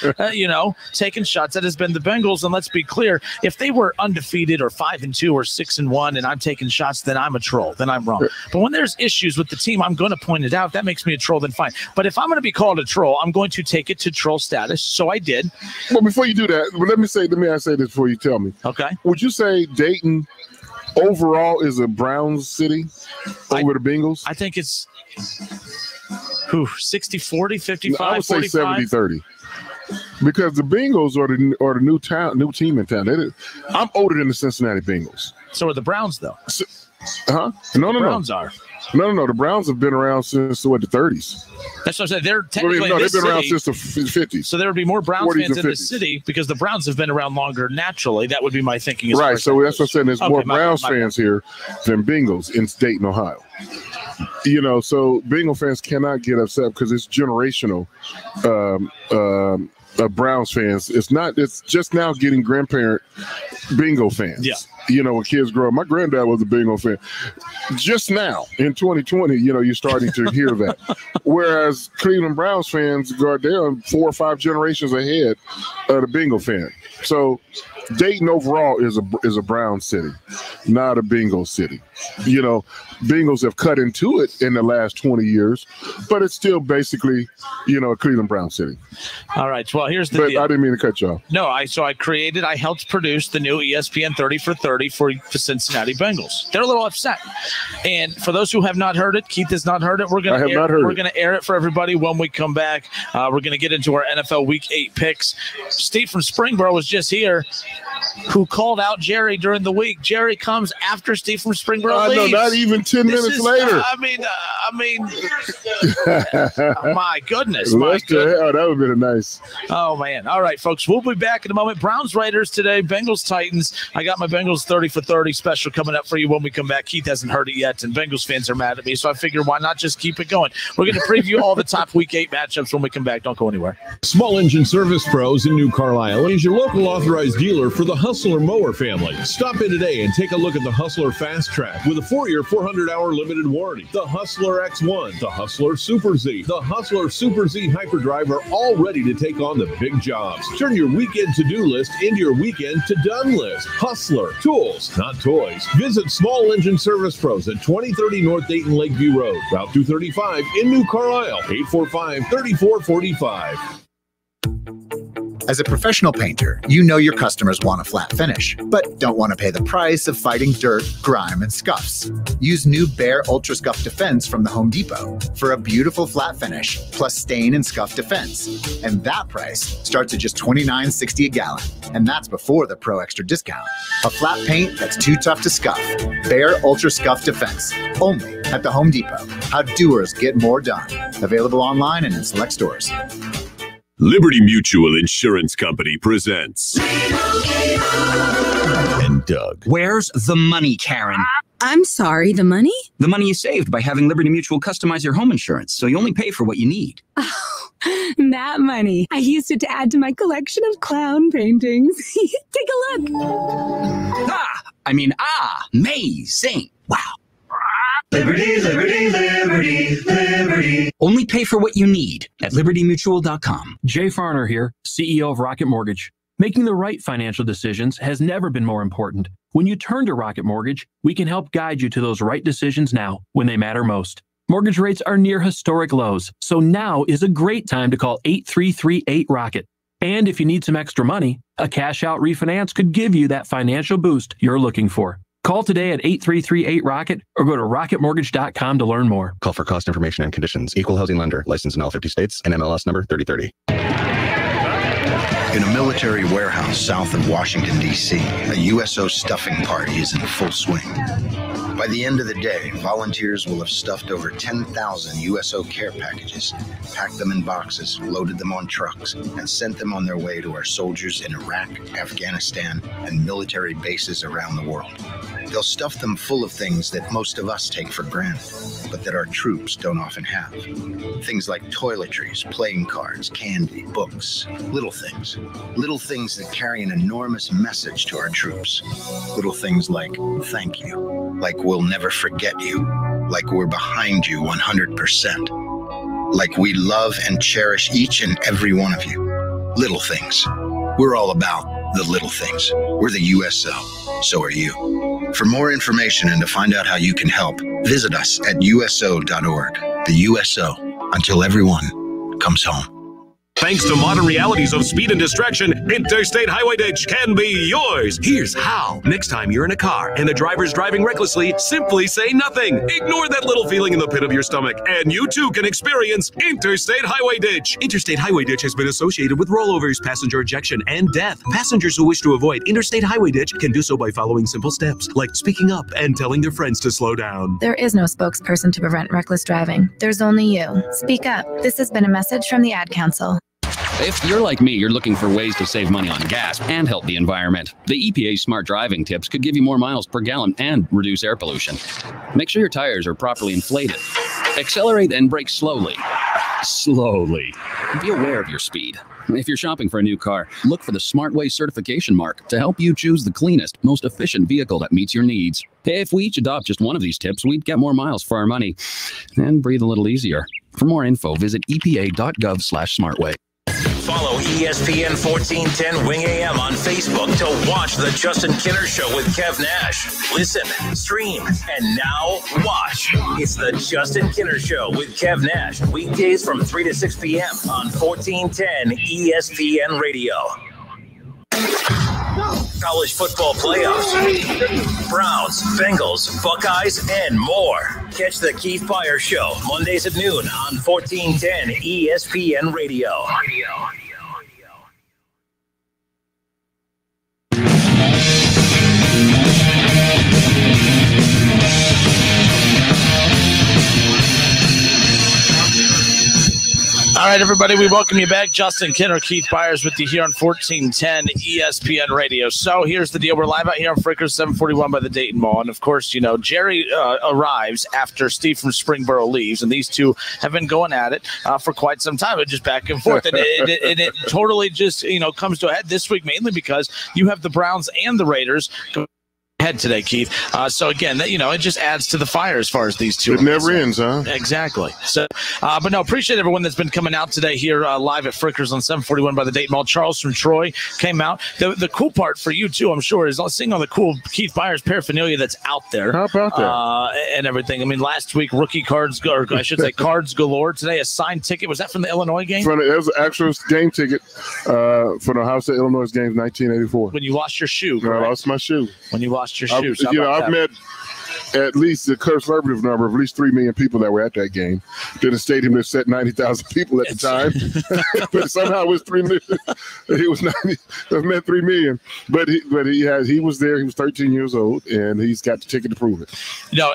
taken shots at has been the Bengals. And let's be clear, if they were undefeated or 5-2 or 6-1 and I'm taking shots, then I'm a troll. Then I'm wrong. But when there's issues with the team, I'm going to point it out. That makes me a troll, then fine. But if I'm going to be called a troll, I'm going to take it to troll status. So I did. Well, before you do that, let me say this before you tell me. Okay. Would you say Dayton overall is a Browns city over the Bengals? I think it's 60-40, 55-45. I would say 70-30. Because the Bengals are the new team in town. I'm older than the Cincinnati Bengals. So are the Browns, though. No. The Browns are. No. The Browns have been around since the 30s. That's what I'm saying. They're technically they've been around since the 50s. So there would be more Browns fans in the 50s. city because the Browns have been around longer naturally. That would be my thinking. Right. So that's what I'm saying. There's more Browns fans here than Bengals in Dayton, Ohio. So Bengal fans cannot get upset because it's generational. Browns fans. It's just now getting grandparent bingo fans. Yeah. When kids grow up. My granddad was a bingo fan. Just now in 2020, you're starting to hear that. Whereas Cleveland Browns fans, they're 4 or 5 generations ahead of the bingo fan. So Dayton overall is a Brown city, not a bingo city. Bengals have cut into it in the last 20 years, but it's still basically, a Cleveland Brown city. All right. Well, here's the deal. I didn't mean to cut you off. No, I helped produce the new ESPN 30 for 30 for the Cincinnati Bengals. They're a little upset. And for those who have not heard it, Keith has not heard it. We're going to air it for everybody when we come back. We're going to get into our NFL Week 8 picks. Steve from Springboro was just here, who called out Jerry during the week. Jerry comes after Steve from Springboro leaves. No, not even 10 minutes later. My goodness. That would have been nice. Oh, man. All right, folks, we'll be back in a moment. Browns Raiders today, Bengals Titans. I got my Bengals 30 for 30 special coming up for you when we come back. Keith hasn't heard it yet, and Bengals fans are mad at me, so I figured why not just keep it going. We're going to preview all the top Week 8 matchups when we come back. Don't go anywhere. Small Engine Service Pros in New Carlisle is your local authorized dealer for the Hustler Mower family. Stop in today and take a look at the Hustler Fast Track with a 4-year, 400-hour limited warranty. The Hustler X1, the Hustler Super Z, the Hustler Super Z Hyperdrive are all ready to take on the big jobs. Turn your weekend to-do list into your weekend to-done list. Hustler, tools, not toys. Visit Small Engine Service Pros at 2030 North Dayton Lakeview Road, Route 235 in New Carlisle, 845-3445. As a professional painter, you know your customers want a flat finish, but don't want to pay the price of fighting dirt, grime, and scuffs. Use new Behr Ultra Scuff Defense from the Home Depot for a beautiful flat finish, plus stain and scuff defense. And that price starts at just $29.60 a gallon, and that's before the Pro Extra discount. A flat paint that's too tough to scuff. Behr Ultra Scuff Defense, only at the Home Depot. How doers get more done. Available online and in select stores. Liberty Mutual Insurance Company presents. And Doug. Where's the money, Karen? I'm sorry, the money? The money you saved by having Liberty Mutual customize your home insurance, so you only pay for what you need. Oh, that money. I used it to add to my collection of clown paintings. Take a look. Amazing. Wow. Liberty, liberty, liberty, liberty. Only pay for what you need at libertymutual.com. Jay Farner here, CEO of Rocket Mortgage. Making the right financial decisions has never been more important. When you turn to Rocket Mortgage, we can help guide you to those right decisions now when they matter most. Mortgage rates are near historic lows, so now is a great time to call 8338-ROCKET. And if you need some extra money, a cash-out refinance could give you that financial boost you're looking for. Call today at 8338-ROCKET or go to rocketmortgage.com to learn more. Call for cost information and conditions. Equal housing lender. Licensed in all 50 states. And MLS number 3030. In a military warehouse south of Washington, D.C., a USO stuffing party is in full swing. By the end of the day, volunteers will have stuffed over 10,000 USO care packages, packed them in boxes, loaded them on trucks, and sent them on their way to our soldiers in Iraq, Afghanistan, and military bases around the world. They'll stuff them full of things that most of us take for granted, but that our troops don't often have. Things like toiletries, playing cards, candy, books, little things. Little things that carry an enormous message to our troops. Little things like thank you, like we'll never forget you, like we're behind you 100%, like we love and cherish each and every one of you. Little things. We're all about the little things. We're the USO. So are you. For more information and to find out how you can help, visit us at USO.org. The USO, until everyone comes home. Thanks to modern realities of speed and distraction, Interstate Highway Ditch can be yours. Here's how. Next time you're in a car and the driver's driving recklessly, simply say nothing. Ignore that little feeling in the pit of your stomach, and you too can experience Interstate Highway Ditch. Interstate Highway Ditch has been associated with rollovers, passenger ejection, and death. Passengers who wish to avoid Interstate Highway Ditch can do so by following simple steps, like speaking up and telling their friends to slow down. There is no spokesperson to prevent reckless driving. There's only you. Speak up. This has been a message from the Ad Council. If you're like me, you're looking for ways to save money on gas and help the environment. The EPA's smart driving tips could give you more miles per gallon and reduce air pollution. Make sure your tires are properly inflated. Accelerate and brake slowly. Slowly. Be aware of your speed. If you're shopping for a new car, look for the SmartWay certification mark to help you choose the cleanest, most efficient vehicle that meets your needs. If we each adopt just one of these tips, we'd get more miles for our money and breathe a little easier. For more info, visit epa.gov/smartway. Follow ESPN 1410 Wing AM on Facebook to watch the Justin Kinner Show with Kev Nash. Listen, stream, and now watch. It's the Justin Kinner Show with Kev Nash. Weekdays from 3 to 6 p.m. on 1410 ESPN Radio. College football playoffs, Browns, Bengals, Buckeyes, and more. Catch the Keith Byars Show Mondays at noon on 1410 ESPN Radio. All right, everybody, we welcome you back. Justin Kinner, Keith Byars with you here on 1410 ESPN Radio. So here's the deal. We're live out here on Frickers 741 by the Dayton Mall. And, of course, you know, Jerry arrives after Steve from Springboro leaves. And these two have been going at it for quite some time. It's just back and forth. And it totally just, you know, comes to a head this week, mainly because you have the Browns and the Raiders head today, Keith. So again, you know, it just adds to the fire as far as these two. It never ends, huh? Exactly. So, but no, appreciate everyone that's been coming out today here live at Frickers on 741 by the Dayton Mall. Charles from Troy came out. The cool part for you too, I'm sure, is seeing all the cool Keith Byars paraphernalia that's out there. How about that? And everything. I mean, last week rookie cards, or I should say cards galore. Today a signed ticket. Was that from the Illinois game? It was an actual game ticket for the Ohio State Illinois game 1984. When you lost your shoe. I lost my shoe. When you lost your shoe. I've met at least the conservative number of at least 3 million people that were at that game. Did a stadium that set 90,000 people at the time, but somehow it was 3 million. He was 90. It meant 3 million, but he was there. He was 13 years old, and he's got the ticket to prove it. No,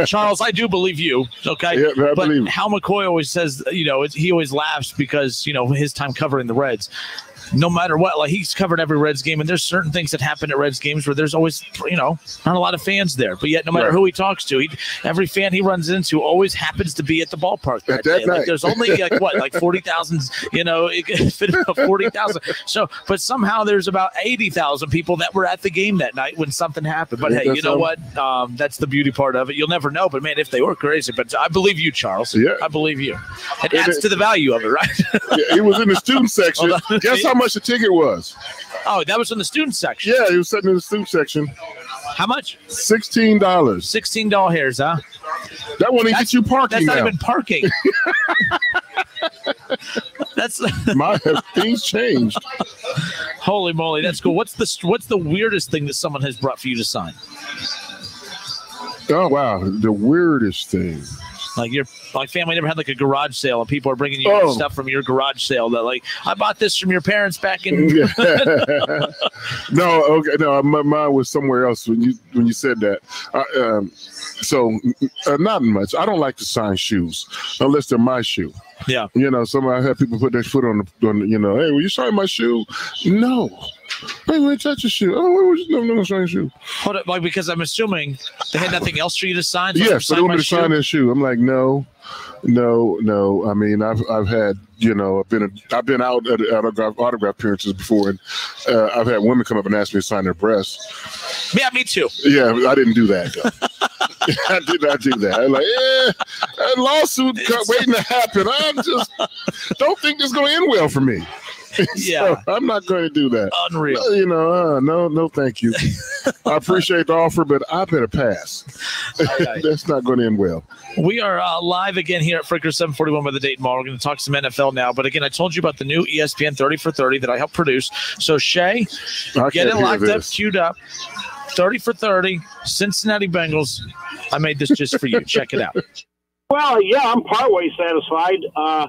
Charles, I do believe you. Okay, yeah, but Hal McCoy always says, you know, he always laughs because, you know, his time covering the Reds. No matter what, like, he's covered every Reds game, and there's certain things that happen at Reds games where there's always, you know, not a lot of fans there. But yet, no matter who he talks to, every fan he runs into always happens to be at the ballpark that day. Night. Like, there's only like 40,000, you know, it could fit about 40,000. So, but somehow there's about 80,000 people that were at the game that night when something happened. But hey, you know what? That's the beauty part of it. You'll never know. But man, if they were crazy, but I believe you, Charles. Yeah, I believe you. It adds to the value of it, right? Yeah, he was in the student section. Guess how much the ticket was? Oh, that was in the student section. Yeah, he was sitting in the student section. How much? $16. $16 hairs, huh? That won't even get you parking. That's not now. even parking. That's things changed. Holy moly, that's cool. What's the weirdest thing that someone has brought for you to sign? Oh wow, the weirdest thing. Like your family never had like a garage sale, and people are bringing you stuff from your garage sale that, like, I bought this from your parents back in. No, mine was somewhere else when you said that. So not much. I don't like to sign shoes unless they're my shoe. Yeah, you know, I have people put their foot on you know, hey, will you sign my shoe? No. Hey, let me touch your shoe. Oh, no, I'm not signing your shoe. Hold up, like, because I'm assuming they had nothing else for you to sign. So yes, they want me to sign their shoe. I'm like, no. I mean, I've had, you know, I've been out at autograph appearances before, and I've had women come up and ask me to sign their breasts. Yeah, me too. Yeah, I didn't do that. I did not do that. I'm like, that lawsuit waiting to happen. I just don't think it's going to end well for me. Yeah, so I'm not going to do that. Unreal. You know, no, thank you. I appreciate the offer, but I better pass. That's not going to end well. We are live again here at Frickers 741 by the Dayton Mall. We're going to talk some NFL now. But again, I told you about the new ESPN 30 for 30 that I helped produce. So, Shay, get it locked up, queued up. 30 for 30, Cincinnati Bengals. I made this just for you. Check it out. Well, yeah, I'm partway satisfied. I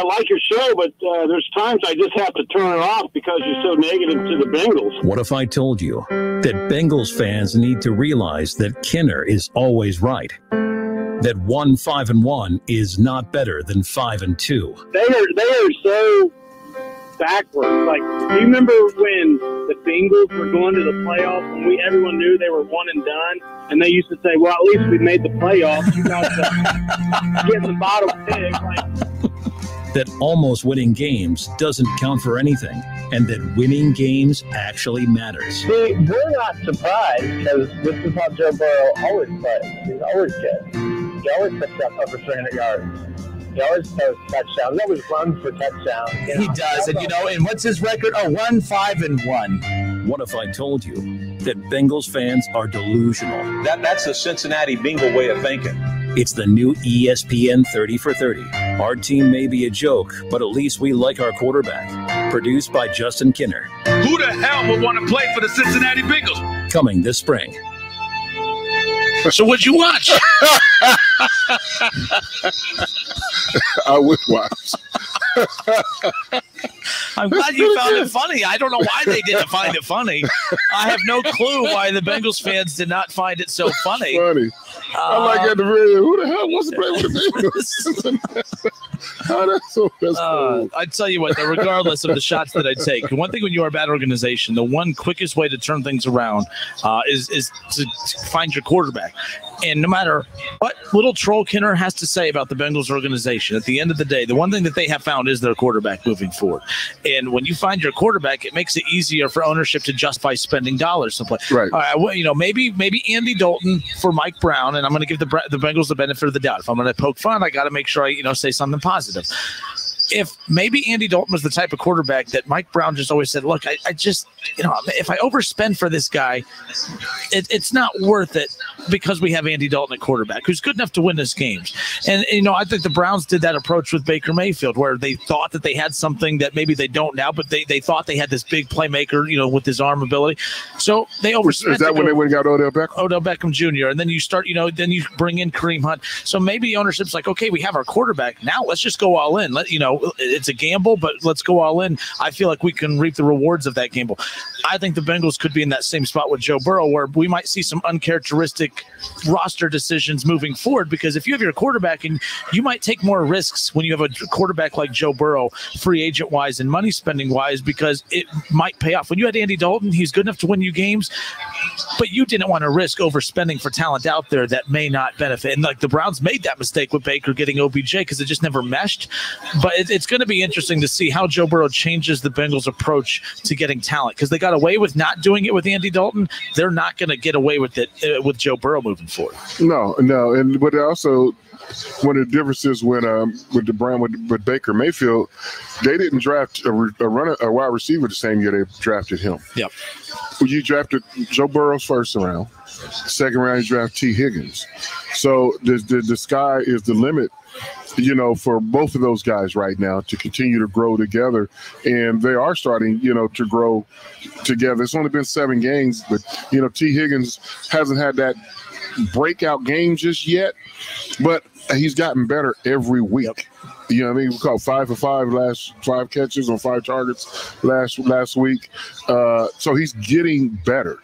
like your show, but there's times I just have to turn it off because you're so negative to the Bengals. What if I told you that Bengals fans need to realize that Kinner is always right? That 1-5-1 is not better than 5-2. They are so backwards. Like, do you remember when the Bengals were going to the playoffs and everyone knew they were one and done, and they used to say, "Well, at least we made the playoffs. You guys get the bottom pick." That almost winning games doesn't count for anything, and that winning games actually matters. See, we're not surprised because this is how Joe Burrow always plays. He's always good. He always picks up over 300 yards. He always throws touchdowns. He always runs for touchdowns. He does, and what's his record? Oh, 1-5-1. What if I told you that Bengals fans are delusional? That's the Cincinnati Bengal way of thinking. It's the new ESPN 30 for 30. Our team may be a joke, but at least we like our quarterback. Produced by Justin Kinner. Who the hell would want to play for the Cincinnati Bengals? Coming this spring. So what'd you watch? I would watch. I'm glad you found it funny. I don't know why they didn't find it funny. I have no clue why the Bengals fans did not find it so funny. Funny. I like at the video. Who the hell wants to play with the Bengals? That's cool. I tell you what, regardless of the shots that I take, one thing when you are a bad organization, the one quickest way to turn things around is to find your quarterback. And no matter what little troll Kinner has to say about the Bengals organization, at the end of the day, the one thing that they have found is their quarterback moving forward. And when you find your quarterback, it makes it easier for ownership to justify spending dollars to play. Right. Maybe Andy Dalton for Mike Brown, and I'm going to give the Bengals the benefit of the doubt. If I'm going to poke fun, I got to make sure I say something positive. If maybe Andy Dalton was the type of quarterback that Mike Brown just always said, look, I just, if I overspend for this guy, it's not worth it because we have Andy Dalton at quarterback who's good enough to win us games. And, I think the Browns did that approach with Baker Mayfield where they thought that they had something that maybe they don't now, but they thought they had this big playmaker, with his arm ability. So they overspent. Is that when they went and got Odell Beckham? Odell Beckham Jr. And then you start, then you bring in Kareem Hunt. So maybe the ownership's like, okay, we have our quarterback. Now let's just go all in. It's a gamble, but let's go all in. I feel like we can reap the rewards of that gamble. I think the Bengals could be in that same spot with Joe Burrow where we might see some uncharacteristic roster decisions moving forward because if you have your quarterback and you might take more risks when you have a quarterback like Joe Burrow, free agent wise and money spending wise, because it might pay off. When you had Andy Dalton, he's good enough to win you games, but you didn't want to risk overspending for talent out there that may not benefit. And like the Browns made that mistake with Baker getting OBJ because it just never meshed. But it's going to be interesting to see how Joe Burrow changes the Bengals' approach to getting talent because they got away with not doing it with Andy Dalton. They're not going to get away with it with Joe Burrow moving forward. No. And but also one of the differences when with the Brown with Baker Mayfield, they didn't draft a wide receiver the same year they drafted him. Yep. You drafted Joe Burrow's first round. Second round, you draft T. Higgins. So the sky is the limit, for both of those guys right now to continue to grow together. And they are starting, to grow together. It's only been 7 games, but, T. Higgins hasn't had that breakout game just yet, but he's gotten better every week. We caught 5 for 5 last 5 catches on 5 targets last week. So he's getting better.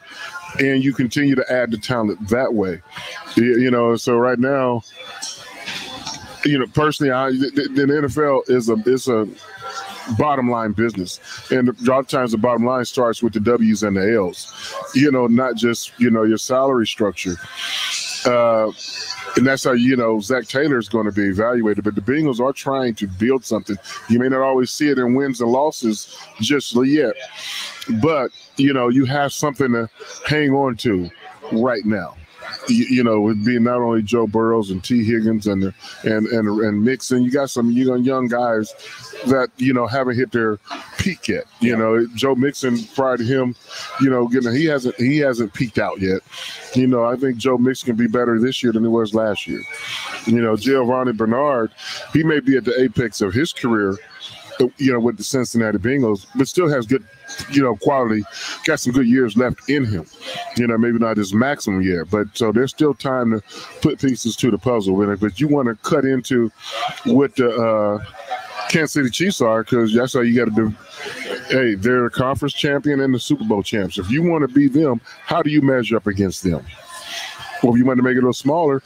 And you continue to add the talent that way. So right now, personally, the NFL is a bottom line business. And a lot of times the bottom line starts with the W's and the L's, not just, your salary structure. And that's how, Zach Taylor is going to be evaluated. But the Bengals are trying to build something. You may not always see it in wins and losses just yet. But, you have something to hang on to right now. With being not only Joe Burrows and T. Higgins and Mixon, you got some young guys that haven't hit their peak yet. Joe Mixon prior to him, he hasn't peaked out yet. I think Joe Mixon can be better this year than he was last year. Giovanni Bernard, he may be at the apex of his career, with the Cincinnati Bengals, but still has good, quality, got some good years left in him. Maybe not his maximum year, but so there's still time to put pieces to the puzzle with it. But you want to cut into what the Kansas City Chiefs are, because that's how you got to do. Hey, they're a conference champion and the Super Bowl champs. If you want to beat them, how do you measure up against them? Well, if you want to make it a little smaller,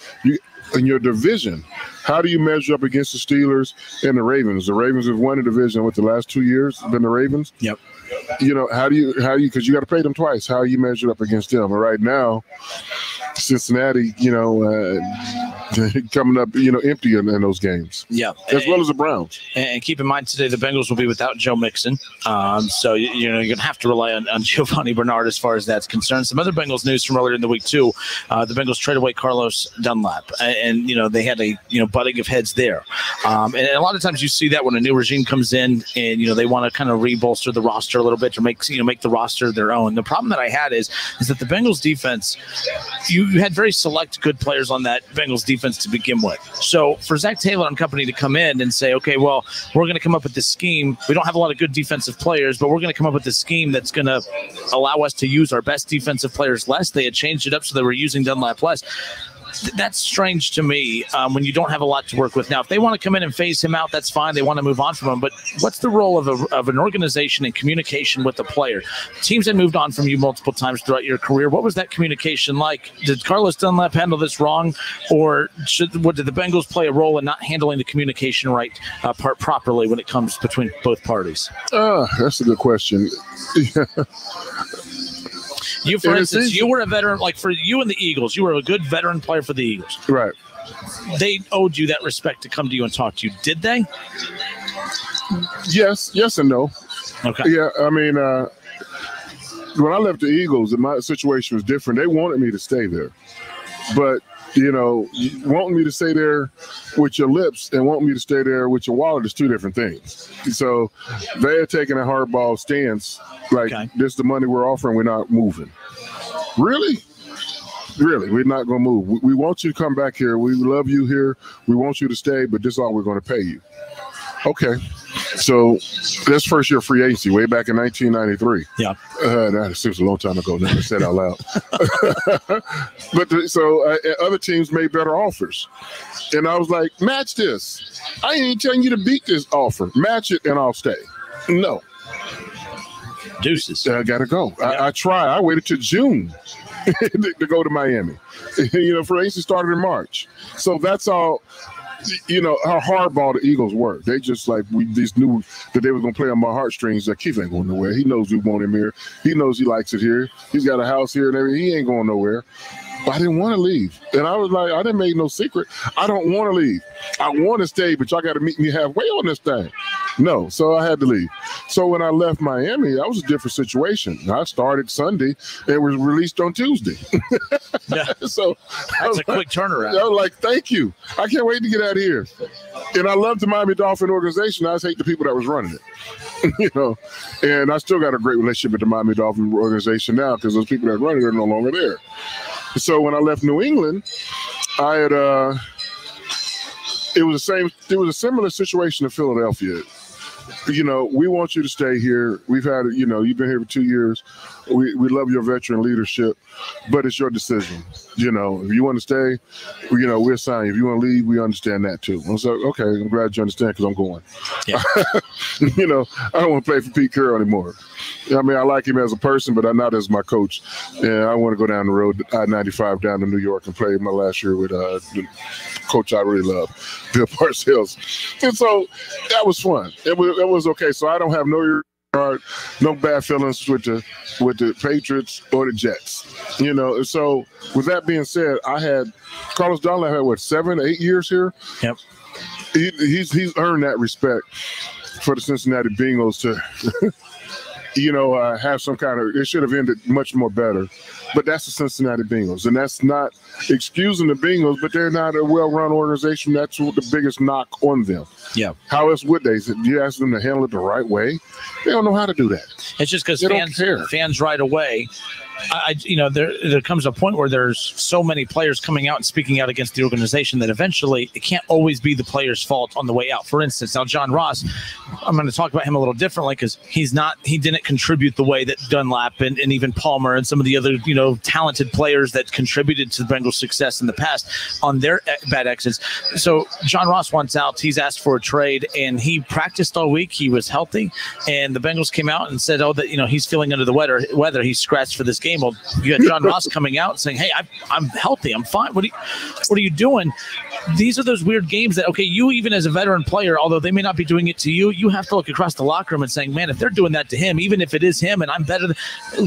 in your division. How do you measure up against the Steelers and the Ravens? The Ravens have won the division with the last 2 years. Been the Ravens. Yep. How do you because you got to pay them twice. How you measure up against them? And right now, Cincinnati, coming up, empty in those games. Yeah, as well as the Browns. And keep in mind today, the Bengals will be without Joe Mixon, so you're going to have to rely on Giovanni Bernard as far as that's concerned. Some other Bengals news from earlier in the week too. The Bengals traded away Carlos Dunlap, and they had a butting of heads there. And a lot of times you see that when a new regime comes in, and they want to kind of rebolster the roster a little bit to make the roster their own. The problem that I had is that the Bengals defense, you had very select good players on that Bengals defense to begin with. So for Zach Taylor and company to come in and say, okay, well, we're going to come up with this scheme. We don't have a lot of good defensive players, but we're going to come up with this scheme that's going to allow us to use our best defensive players less. They had changed it up so they were using Dunlap less. That's strange to me when you don't have a lot to work with. Now, if they want to come in and phase him out, that's fine. They want to move on from him. But what's the role of an organization in communication with the player? Teams that moved on from you multiple times throughout your career, what was that communication like? Did Carlos Dunlap handle this wrong? Or did the Bengals play a role in not handling the communication part properly when it comes between both parties? That's a good question. You, for instance, you were a veteran, like for you and the Eagles, you were a good veteran player for the Eagles. Right. They owed you that respect to come to you and talk to you. Did they? Yes and no. Okay. Yeah, I mean, when I left the Eagles, my situation was different. They wanted me to stay there. But, wanting me to stay there with your lips and wanting me to stay there with your wallet is two different things. So they had taken a hardball stance, like, this is the money we're offering, we're not moving. Really? Really, we're not going to move. We want you to come back here. We love you here. We want you to stay, but this is all we're going to pay you. Okay. So that's first year free agency, way back in 1993. Yeah. That seems a long time ago. Never said out loud. But other teams made better offers. And I was like, match this. I ain't even telling you to beat this offer. Match it and I'll stay. No. Deuces. I got to go. I tried. I waited till June to go to Miami. Free agency started in March. So that's all. How hardball the Eagles were. They just we just knew that they were going to play on my heartstrings. Like, Keith ain't going nowhere. He knows we want him here. He knows he likes it here. He's got a house here and everything. He ain't going nowhere. But I didn't want to leave. And I was like, I didn't make no secret. I don't want to leave. I want to stay, but y'all got to meet me halfway on this thing. No, so I had to leave. So when I left Miami, that was a different situation. I started Sunday and was released on Tuesday. Yeah. So that's a quick turnaround. I was like, thank you. I can't wait to get out of here. And I love the Miami Dolphin organization. I just hate the people that was running it. And I still got a great relationship with the Miami Dolphin organization now because those people that run it are no longer there. So when I left New England, I had it was a similar situation in Philadelphia. We want you to stay here. We've had you've been here for 2 years. We love your veteran leadership, but it's your decision. If you want to stay, we'll sign you. If you want to leave, we understand that too. I was like, okay, I'm glad you understand because I'm going. Yeah. I don't want to play for Pete Carroll anymore. I mean, I like him as a person, but not as my coach. And I want to go down the road, I-95 down to New York and play my last year with the coach I really love, Bill Parcells. And so that was fun. It was okay. So I don't have no bad feelings with the Patriots or the Jets. So with that being said, I had Carlos Dunlap had 7, 8 years here. Yep. He's earned that respect for the Cincinnati Bengals to have some kind of, it should have ended much more better. But that's the Cincinnati Bengals. And that's not excusing the Bengals, but they're not a well-run organization. That's the biggest knock on them. Yeah. How else would they? You ask them to handle it the right way? They don't know how to do that. It's just because fans right away, there comes a point where there's so many players coming out and speaking out against the organization that eventually it can't always be the player's fault on the way out. For instance, now John Ross, I'm going to talk about him a little differently because he didn't contribute the way that Dunlap and even Palmer and some of the other, talented players that contributed to the Bengals' success in the past on their bad exits. So John Ross wants out. He's asked for a trade and he practiced all week. He was healthy and the Bengals came out and said, that, he's feeling under the weather. He scratched for this game. Well, you had John Ross coming out and saying, hey, I'm healthy. I'm fine. What are you doing? These are those weird games that, okay, you even as a veteran player, although they may not be doing it to you, you have to look across the locker room and saying, man, if they're doing that to him, even if it is him and I'm better than,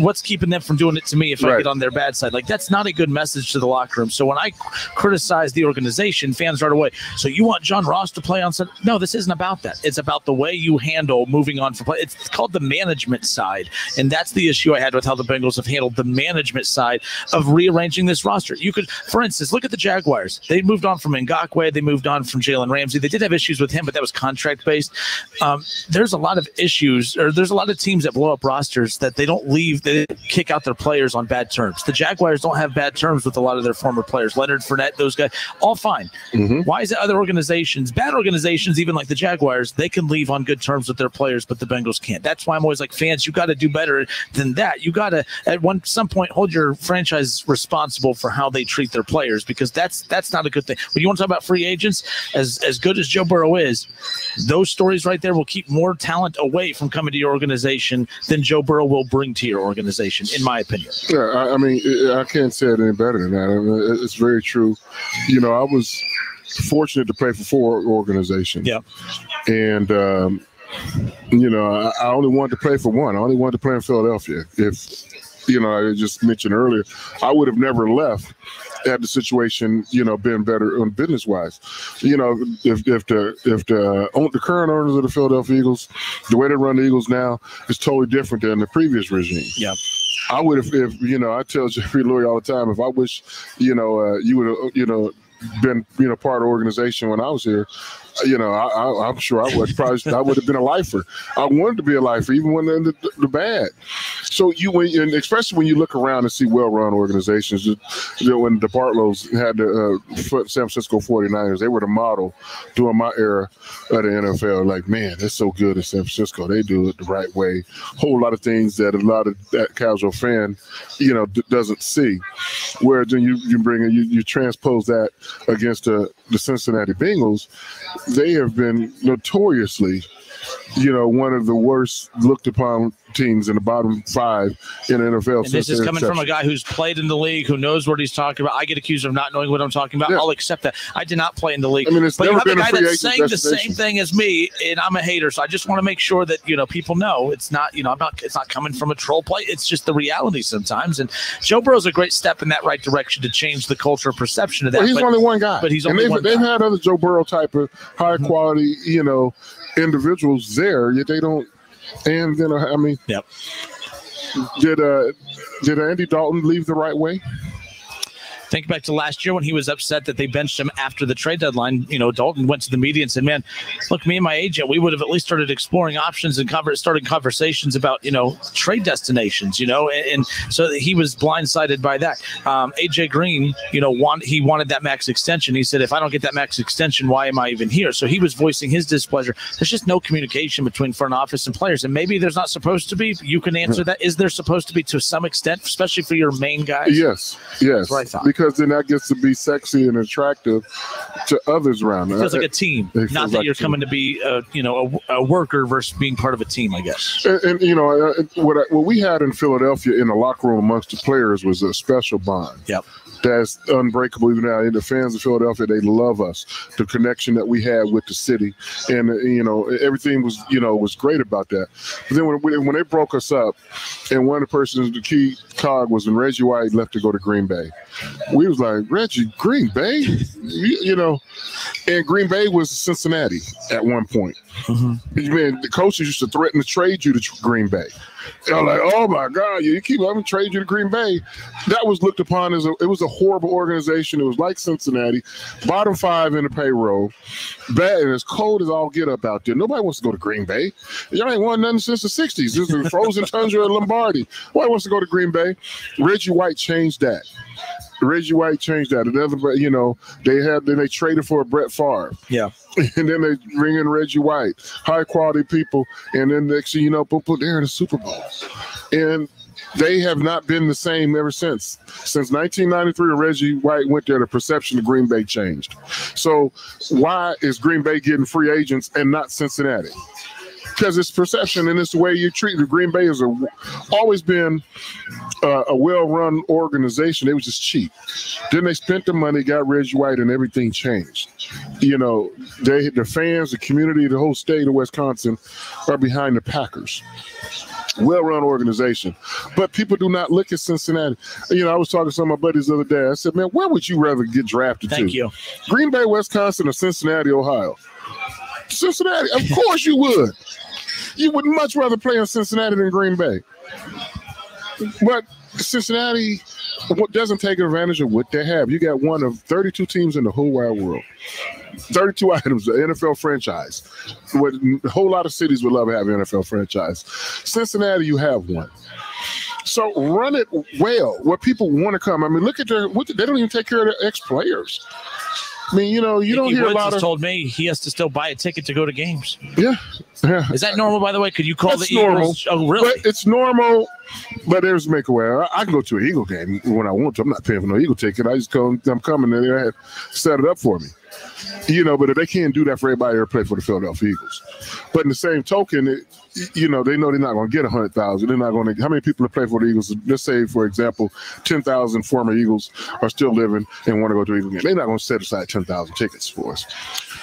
what's keeping them from doing it to me if I get on their bad side? Like, that's not a good message to the locker room. So when I criticize the organization, fans right away, so you want John Ross to play on Sunday? No, this isn't about that. It's about the way you handle moving on from play. It's called the management side, and that's the issue I had with how the Bengals have handled the management side of rearranging this roster. You could, for instance, look at the Jaguars. They moved on from Ngakoue. They moved on from Jalen Ramsey. They did have issues with him, but that was contract-based. There's a lot of issues, or there's a lot of teams that blow up rosters that they don't leave, they kick out their players on bad terms. The Jaguars don't have bad terms with a lot of their former players. Leonard Fournette, those guys, all fine. Why is it other organizations, bad organizations, even like the Jaguars, they can leave on good terms with their players, but the Bengals can't? That's why I'm always like, fans, you got to do better than that. You got to, at some point, hold your franchise responsible for how they treat their players, because that's not a good thing. When you want to talk about free agents, as good as Joe Burrow is, those stories right there will keep more talent away from coming to your organization than Joe Burrow will bring to your organization, in my opinion. Yeah, I mean, I can't say it any better than that. I mean, it's very true. You know, I was fortunate to play for 4 organizations. Yeah. And, you know, I only wanted to play for one. I only wanted to play in Philadelphia. If, you know, I just mentioned earlier, I would have never left had the situation, you know, been better on business-wise. You know, if the current owners of the Philadelphia Eagles, the way they run the Eagles now is totally different than the previous regime. Yeah. I would have, if, you know, I tell Jeffrey Lurie all the time, if I wish, you know, you would have, you know, been, you know, part of the organization when I was here, you know, I'm sure I would have been a lifer. I wanted to be a lifer, even when they're the bad. So and especially when you look around and see well-run organizations, you know, when the Bartlows had the San Francisco 49ers, they were the model during my era of the NFL. Like, man, they're so good in San Francisco. They do it the right way. Whole lot of things that a lot of that casual fan, you know, doesn't see. Whereas then you transpose that against the Cincinnati Bengals. They have been notoriously, you know, one of the worst looked upon teams in the bottom 5 in the NFL. And this is coming from a guy who's played in the league, who knows what he's talking about. I get accused of not knowing what I'm talking about. Yeah. I'll accept that. I did not play in the league. I mean, it's but never you have been a guy that's saying the destination. same thing as me, and I'm a hater. So I just want to make sure that, you know, people know it's not, you know, it's not coming from a troll play. It's just the reality sometimes. And Joe Burrow's a great step in that right direction to change the culture perception of that. Well, he's only one guy. But he's only one guy. They've had other Joe Burrow type of high quality, you know, individuals there, yet they don't. And then, I mean, yep. Did Andy Dalton leave the right way? Think back to last year when he was upset that they benched him after the trade deadline. You know, Dalton went to the media and said, man, look, me and my agent, we would have at least started exploring options and started conversations about, you know, trade destinations, you know, and so he was blindsided by that. AJ Green, you know, he wanted that max extension. He said, if I don't get that max extension, why am I even here? So he was voicing his displeasure. There's just no communication between front office and players, and maybe there's not supposed to be. You can answer that. Is there supposed to be to some extent, especially for your main guys? Yes. That's what I thought. Because then that gets to be sexy and attractive to others around. It feels like a team, not that you're coming to be, you know, a worker versus being part of a team, I guess. And you know, what we had in Philadelphia in the locker room amongst the players was a special bond. Yep. That's unbreakable even now. And the fans of Philadelphia, they love us. The connection that we had with the city, and you know, everything was, you know, was great about that. But then when they broke us up, and one of the persons, the key cog was when Reggie White left to go to Green Bay. We was like, Reggie, Green Bay, you know, and Green Bay was Cincinnati at one point. Man, the coaches used to threaten to trade you to Green Bay. They're like, oh my God, you keep having to trade you to Green Bay. That was looked upon as it was a horrible organization. It was like Cincinnati, bottom 5 in the payroll, bad and as cold as all get up out there. Nobody wants to go to Green Bay. Y'all ain't won nothing since the 60s. This is the frozen tundra of Lombardi. Nobody wants to go to Green Bay. Reggie White changed that. Another, you know, they traded for a Brett Favre. Yeah. And then they bring in Reggie White, high quality people, and then next thing you know, they're in the Super Bowl. And they have not been the same ever since. Since 1993, when Reggie White went there, the perception of Green Bay changed. So why is Green Bay getting free agents and not Cincinnati? because it's perception and it's the way you treat the Green Bay has always been a well-run organization. They was just cheap. Then they spent the money, got Reggie White, and everything changed. You know, the fans, the community, the whole state of Wisconsin are behind the Packers. Well-run organization. But people do not look at Cincinnati. You know, I was talking to some of my buddies the other day. I said, man, where would you rather get drafted to? Thank you. Green Bay, Wisconsin, or Cincinnati, Ohio? Cincinnati, of course you would. You would much rather play in Cincinnati than Green Bay. But Cincinnati doesn't take advantage of what they have. You got one of 32 teams in the whole wide world. 32 items, the NFL franchise. A whole lot of cities would love to have an NFL franchise. Cincinnati, you have one. So run it well, where people want to come. I mean, look at they don't even take care of their ex-players. I mean, you know, you don't hear a lot of. Told me he has to still buy a ticket to go to games. Yeah. Is that normal, by the way? Could you call That's the Eagles? Normal. Oh, really? But it's normal, but there's a makeaway. I can go to an Eagle game when I want to. I'm not paying for no Eagle ticket. I just go, I'm coming, and they had set it up for me. You know, but if they can't do that for everybody who play for the Philadelphia Eagles. But in the same token, you know, they know they're not going to get 100,000. They're not going to. How many people that play for the Eagles? Let's say, for example, 10,000 former Eagles are still living and want to go to Eagle game. They're not going to set aside 10,000 tickets for us,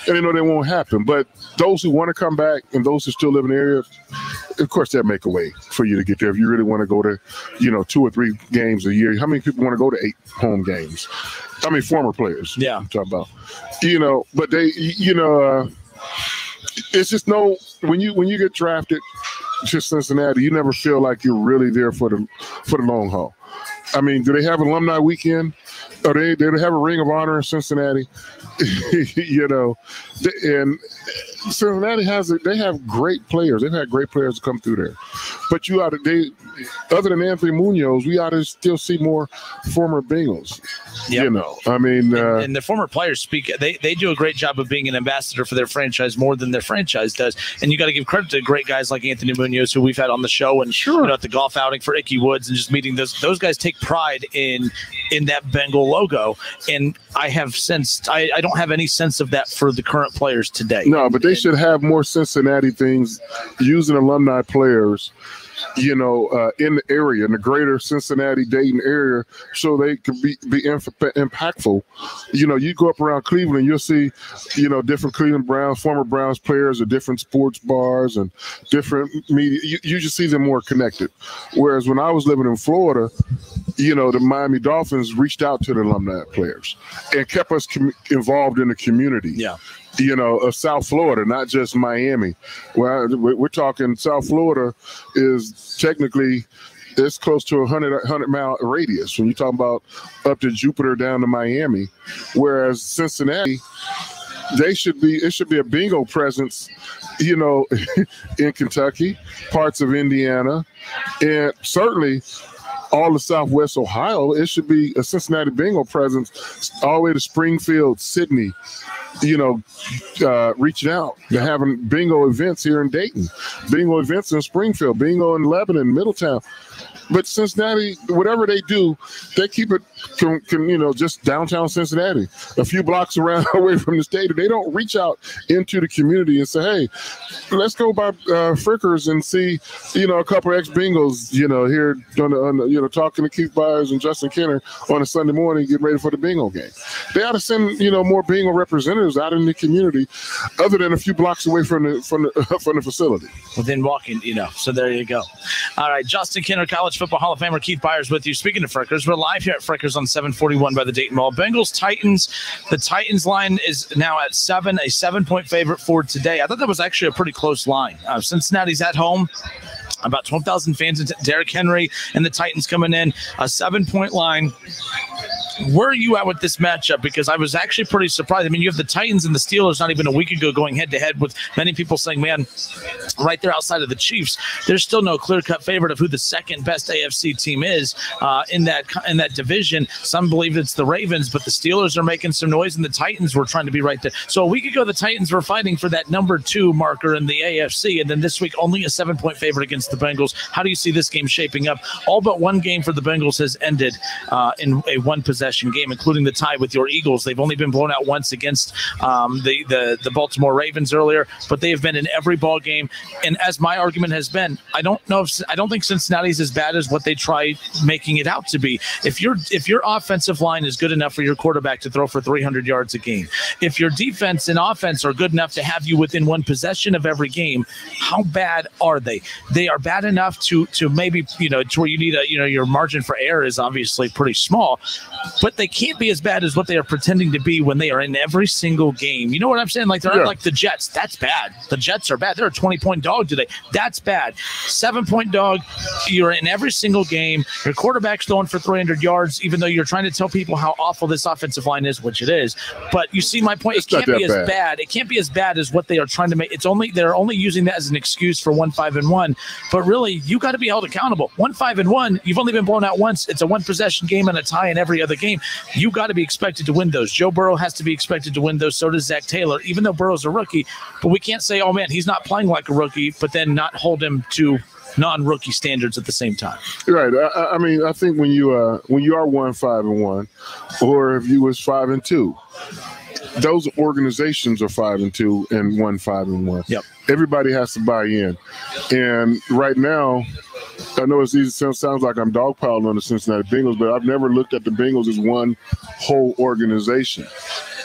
and they know that won't happen. But those who want to come back and those who still live in the area, of course, that make a way for you to get there. If you really want to go to, you know, 2 or 3 games a year, how many people want to go to 8 home games? I mean, former players. Yeah, I'm talking about. You know, but they, you know, it's just when you get drafted to Cincinnati, you never feel like you're really there for the long haul. I mean, do they have alumni weekend? Or do they have a Ring of Honor in Cincinnati? You know, and Cincinnati they have great players. They've had great players come through there. But other than Anthony Munoz, we ought to still see more former Bengals. Yep. You know, I mean, and the former players speak. They do a great job of being an ambassador for their franchise more than their franchise does. And you got to give credit to great guys like Anthony Munoz, who we've had on the show, and you know, at the golf outing for Icky Woods, and just meeting those guys take pride in that Bengal logo. And I have sensed I don't have any sense of that for the current players today. No, but they should have more Cincinnati things using alumni players, you know, in the area, in the greater Cincinnati, Dayton area, so they can be impactful. You know, you go up around Cleveland, you'll see, you know, different Cleveland Browns, former Browns players at different sports bars and different media. You just see them more connected. Whereas when I was living in Florida, you know, the Miami Dolphins reached out to the alumni players and kept us involved in the community. Yeah. You know, of South Florida, not just Miami. Well, we're talking South Florida is technically it's close to a 100-mile radius when you talk about up to Jupiter down to Miami, whereas Cincinnati, it should be a bingo presence, you know, in Kentucky, parts of Indiana, and certainly all of Southwest Ohio. It should be a Cincinnati bingo presence all the way to Springfield, Sydney, you know, reaching out to having bingo events here in Dayton, bingo events in Springfield, bingo in Lebanon, Middletown. But Cincinnati, whatever they do, they keep it, you know, just downtown Cincinnati, a few blocks around away from the stadium. They don't reach out into the community and say, hey, let's go by Frickers and see, you know, a couple of ex-Bengals, you know, here, you know, talking to Keith Byars and Justin Kenner on a Sunday morning, getting ready for the bingo game. They ought to send, you know, more bingo representatives out in the community, other than a few blocks away from the facility. Within walking, you know. So there you go. All right, Justin Kenner, College Football Hall of Famer Keith Byars with you. Speaking of Frickers, we're live here at Frickers on 741 by the Dayton Mall. Bengals Titans. The Titans line is now at 7, a 7-point favorite for today. I thought that was actually a pretty close line. Cincinnati's at home. About 12,000 fans. Derrick Henry and the Titans coming in. A 7-point line. Where are you at with this matchup? Because I was actually pretty surprised. I mean, you have the Titans and the Steelers not even a week ago going head-to-head, with many people saying, man, right there outside of the Chiefs, there's still no clear-cut favorite of who the second-best AFC team is in that division. Some believe it's the Ravens, but the Steelers are making some noise, and the Titans were trying to be right there. So a week ago, the Titans were fighting for that number 2 marker in the AFC, and then this week, only a 7-point favorite against the Bengals. How do you see this game shaping up? All but one game for the Bengals has ended in a one-possession possession game, including the tie with your Eagles. They've only been blown out once against the Baltimore Ravens earlier, but they have been in every ball game. And as my argument has been, I don't think Cincinnati's as bad as what they try making it out to be. If your offensive line is good enough for your quarterback to throw for 300 yards a game, if your defense and offense are good enough to have you within one possession of every game, how bad are they? They are bad enough to maybe, to where you need your margin for error is obviously pretty small, but they can't be as bad as what they are pretending to be when they are in every single game. You know what I'm saying? Like, they're not like the Jets. That's bad. The Jets are bad. They're a 20-point dog today. That's bad. 7-point dog. You're in every single game. Your quarterback's throwing for 300 yards, even though you're trying to tell people how awful this offensive line is, which it is. But you see my point. It can't be as bad. It can't be as bad as what they are trying to make. They're only using that as an excuse for 1-5-1. But really, you got to be held accountable. 1-5-1. You've only been blown out once. It's a one-possession game and a tie in every other game. You got to be expected to win those. Joe Burrow has to be expected to win those. So does Zach Taylor, even though Burrow's a rookie. But we can't say, oh man, he's not playing like a rookie, but then not hold him to non-rookie standards at the same time. Right. I mean, I think when you are 1-5-1, or if you was 5-2, those organizations are 5-2 and 1-5-1. Yep. Everybody has to buy in, and right now, I know it's easy. Sounds like I'm dogpiling on the Cincinnati Bengals, but I've never looked at the Bengals as one whole organization.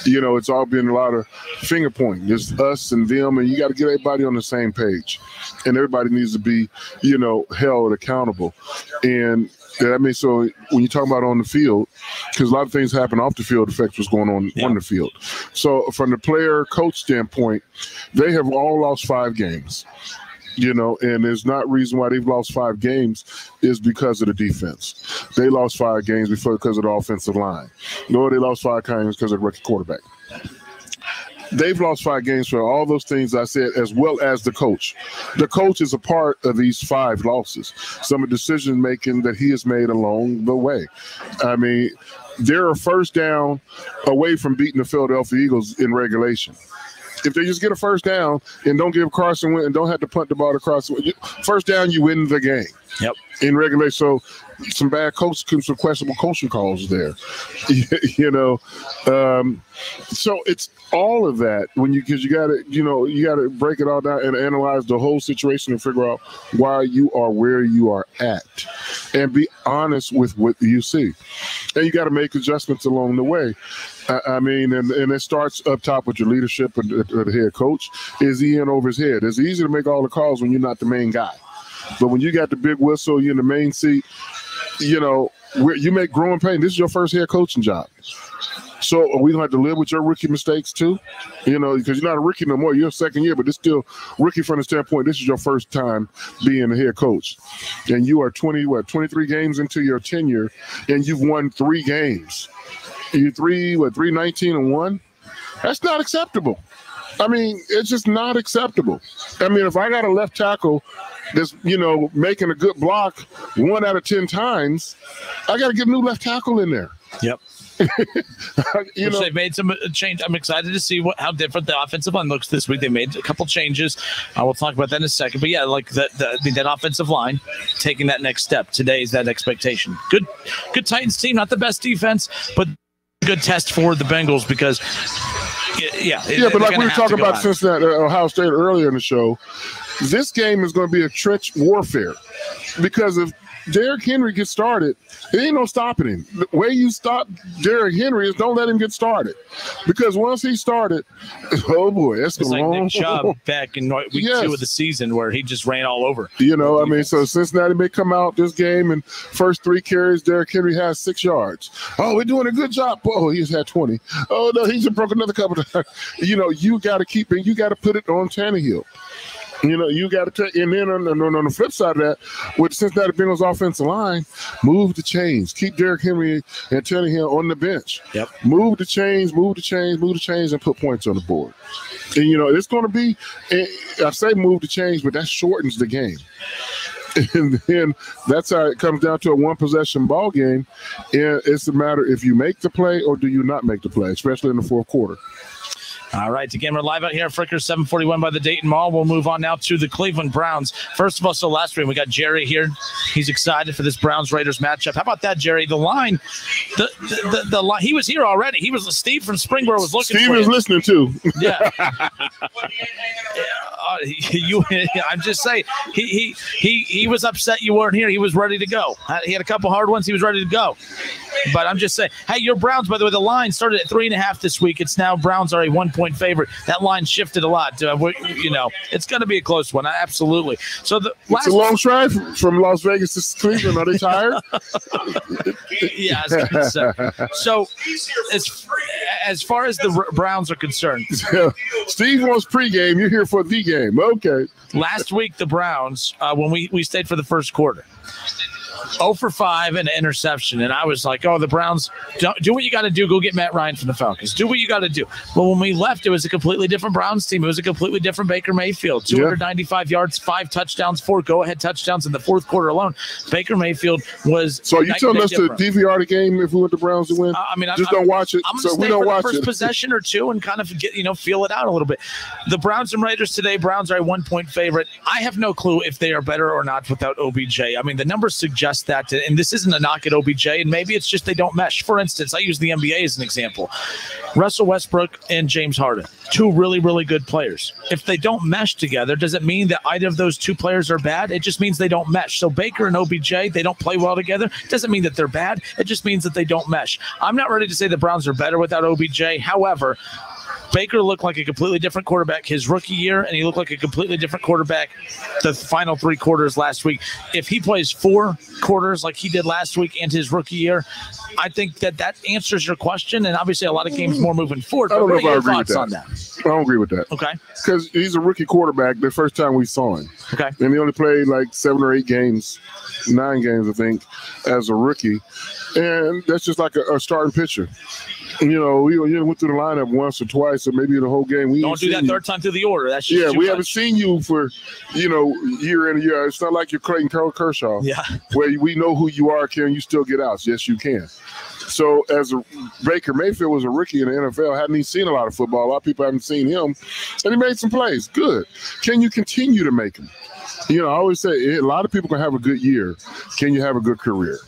It's all been a lot of finger pointing. It's us and them, and you got to get everybody on the same page, and everybody needs to be, held accountable. And I mean, so when you talk about on the field, because a lot of things happen off the field affects what's going on the field. So from the player-coach standpoint, they have all lost 5 games. And there's not reason why they've lost 5 games is because of the defense. They lost 5 games because of the offensive line. No, they lost 5 games because of the rookie quarterback. They've lost 5 games for all those things I said, as well as the coach. The coach is a part of these 5 losses. Some of the decision-making that he has made along the way. I mean, they're a first down away from beating the Philadelphia Eagles in regulation. If they just get a first down and don't give Carson and don't have to punt the ball across, first down, you win the game. Yep. In regulation. So some bad coaching, some questionable coaching calls there. So it's all of that because you got to break it all down and analyze the whole situation and figure out why you are where you are at and be honest with what you see. And you got to make adjustments along the way. I mean, and it starts up top with your leadership and the head coach. Is he in over his head? It's easy to make all the calls when you're not the main guy. But when you got the big whistle, you're in the main seat, where you make growing pain. This is your first head coaching job. So are we going to have to live with your rookie mistakes too? Because you're not a rookie no more. You're a second year, but it's still rookie from the standpoint. This is your first time being a head coach. And you are 23 games into your tenure, and you've won 3 games. You're 3-19-1? That's not acceptable. I mean, it's just not acceptable. I mean, if I got a left tackle that's, making a good block 1 out of 10 times, I got to get a new left tackle in there. Yep. They've made some change. I'm excited to see how different the offensive line looks this week. They made a couple changes. We'll talk about that in a second. But yeah, like that offensive line taking that next step. Today is that expectation. Good Titans team, not the best defense, but good test for the Bengals because but like we were talking about Cincinnati, Ohio State earlier in the show, this game is going to be a trench warfare because if Derrick Henry gets started, there ain't no stopping him. The way you stop Derrick Henry is don't let him get started. Because once he started, oh boy, that's the like long. Nick Chubb back in week 2 of the season where he just ran all over. I mean, so Cincinnati may come out this game and first 3 carries, Derrick Henry has 6 yards. Oh, we're doing a good job. Oh, he's had 20. Oh no, he's broke another couple of times. You got to keep it. You got to put it on Tannehill. You got to take, and then on the flip side of that, with Cincinnati Bengals offensive line, move the chains. Keep Derrick Henry and Tannehill on the bench. Yep. Move the chains, and put points on the board. And, it's going to be, I say move the chains, but that shortens the game. And then that's how it comes down to a 1-possession ball game. And it's a matter if you make the play or do you not make the play, especially in the fourth quarter. All right, again, we're live out here at Frickers 741 by the Dayton Mall. We'll move on now to the Cleveland Browns. First of all, so last week we got Jerry here. He's excited for this Browns-Raiders matchup. How about that, Jerry? The line, the line, he was here already. He was Steve from Springboro was looking Steve for was him. listening too. Yeah. I'm just saying, he was upset you weren't here. He was ready to go. He had a couple hard ones. He was ready to go. But I'm just saying, hey, your Browns, by the way, the line started at 3.5 this week. It's now Browns are a 1-point favorite. That line shifted a lot. It's going to be a close one. Absolutely. So it's a long drive from Las Vegas to Cleveland. Are they tired? Yeah. So as far as the Browns are concerned, Steve wants pregame. You're here for the game. Okay. Last week, the Browns, when we stayed for the first quarter, 0 for 5 and an interception. And I was like, oh, the Browns, do what you got to do. Go get Matt Ryan from the Falcons. Do what you got to do. Well, when we left, it was a completely different Browns team. It was a completely different Baker Mayfield. 295 yards, 5 touchdowns, 4 go-ahead touchdowns in the fourth quarter alone. Baker Mayfield was So are you telling us to DVR the game if we want the Browns to win? Don't watch it. I'm so gonna we stay don't for watch the first it. possession or two and kind of get feel it out a little bit. The Browns and Raiders today. Browns are a 1-point favorite. I have no clue if they are better or not without OBJ. I mean, the numbers suggest that, and this isn't a knock at OBJ, and maybe it's just they don't mesh. For instance, I use the NBA as an example. Russell Westbrook and James Harden, 2 really, really good players. If they don't mesh together, does it mean that either of those 2 players are bad? It just means they don't mesh. So Baker and OBJ, they don't play well together. Doesn't mean that they're bad. It just means that they don't mesh. I'm not ready to say the Browns are better without OBJ. However, Baker looked like a completely different quarterback his rookie year, and he looked like a completely different quarterback the final 3 quarters last week. If he plays 4 quarters like he did last week and his rookie year, I think that answers your question, and obviously a lot of games more moving forward. I don't know if I agree with that. I don't agree with that. Okay. Because he's a rookie quarterback the first time we saw him. Okay. And he only played like 7 or 8 games, 9 games, I think, as a rookie. And that's just like a starting pitcher. We went through the lineup once or twice, or maybe the whole game. We don't do that third time through the order. That's just we haven't seen you for year in and year out. It's not like you're Clayton Kershaw, where we know who you are. Can you still get out? Yes, you can. So as Baker Mayfield was a rookie in the NFL, hadn't he seen a lot of football? A lot of people haven't seen him, and he made some plays. Good. Can you continue to make them? I always say a lot of people can have a good year. Can you have a good career?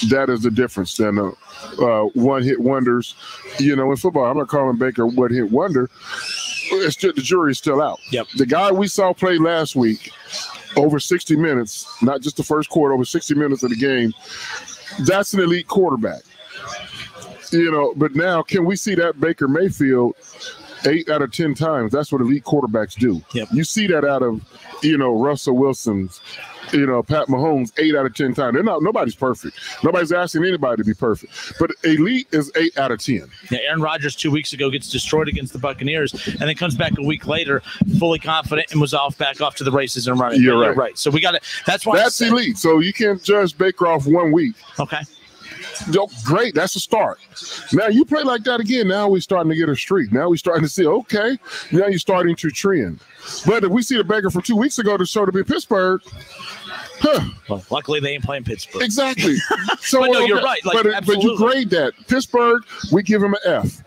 That is the difference than one-hit wonders. In football, I'm not calling Baker a one-hit wonder. The jury's still out. Yep. The guy we saw play last week, over 60 minutes, not just the first quarter, over 60 minutes of the game, that's an elite quarterback. But now can we see that Baker Mayfield 8 out of 10 times? That's what elite quarterbacks do. Yep. You see that out of, Russell Wilson's, Pat Mahomes 8 out of 10 times. Nobody's perfect. Nobody's asking anybody to be perfect. But elite is 8 out of 10. Yeah, Aaron Rodgers 2 weeks ago gets destroyed against the Buccaneers, and then comes back a week later, fully confident, and was back off to the races and running. You're right. So we got to. That's why that's elite. So you can't judge Baker off 1 week. Okay. Great, that's a start. Now you play like that again. Now we're starting to get a streak. Now we're starting to see, okay, now you're starting to trend. But if we see the Baker from 2 weeks ago to show to be Pittsburgh, well, luckily they ain't playing Pittsburgh. Exactly. So but no, you're right. But you grade that. Pittsburgh, we give him an F.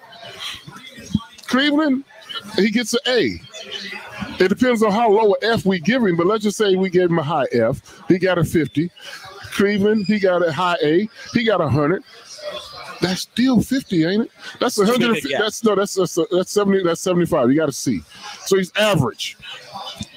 Cleveland, he gets an A. It depends on how low an F we give him, but let's just say we gave him a high F. He got a 50. Cleveland, he got a high A. He got 100. That's still 50, ain't it? That's 100. That's 70. That's 75. You got a C. So he's average.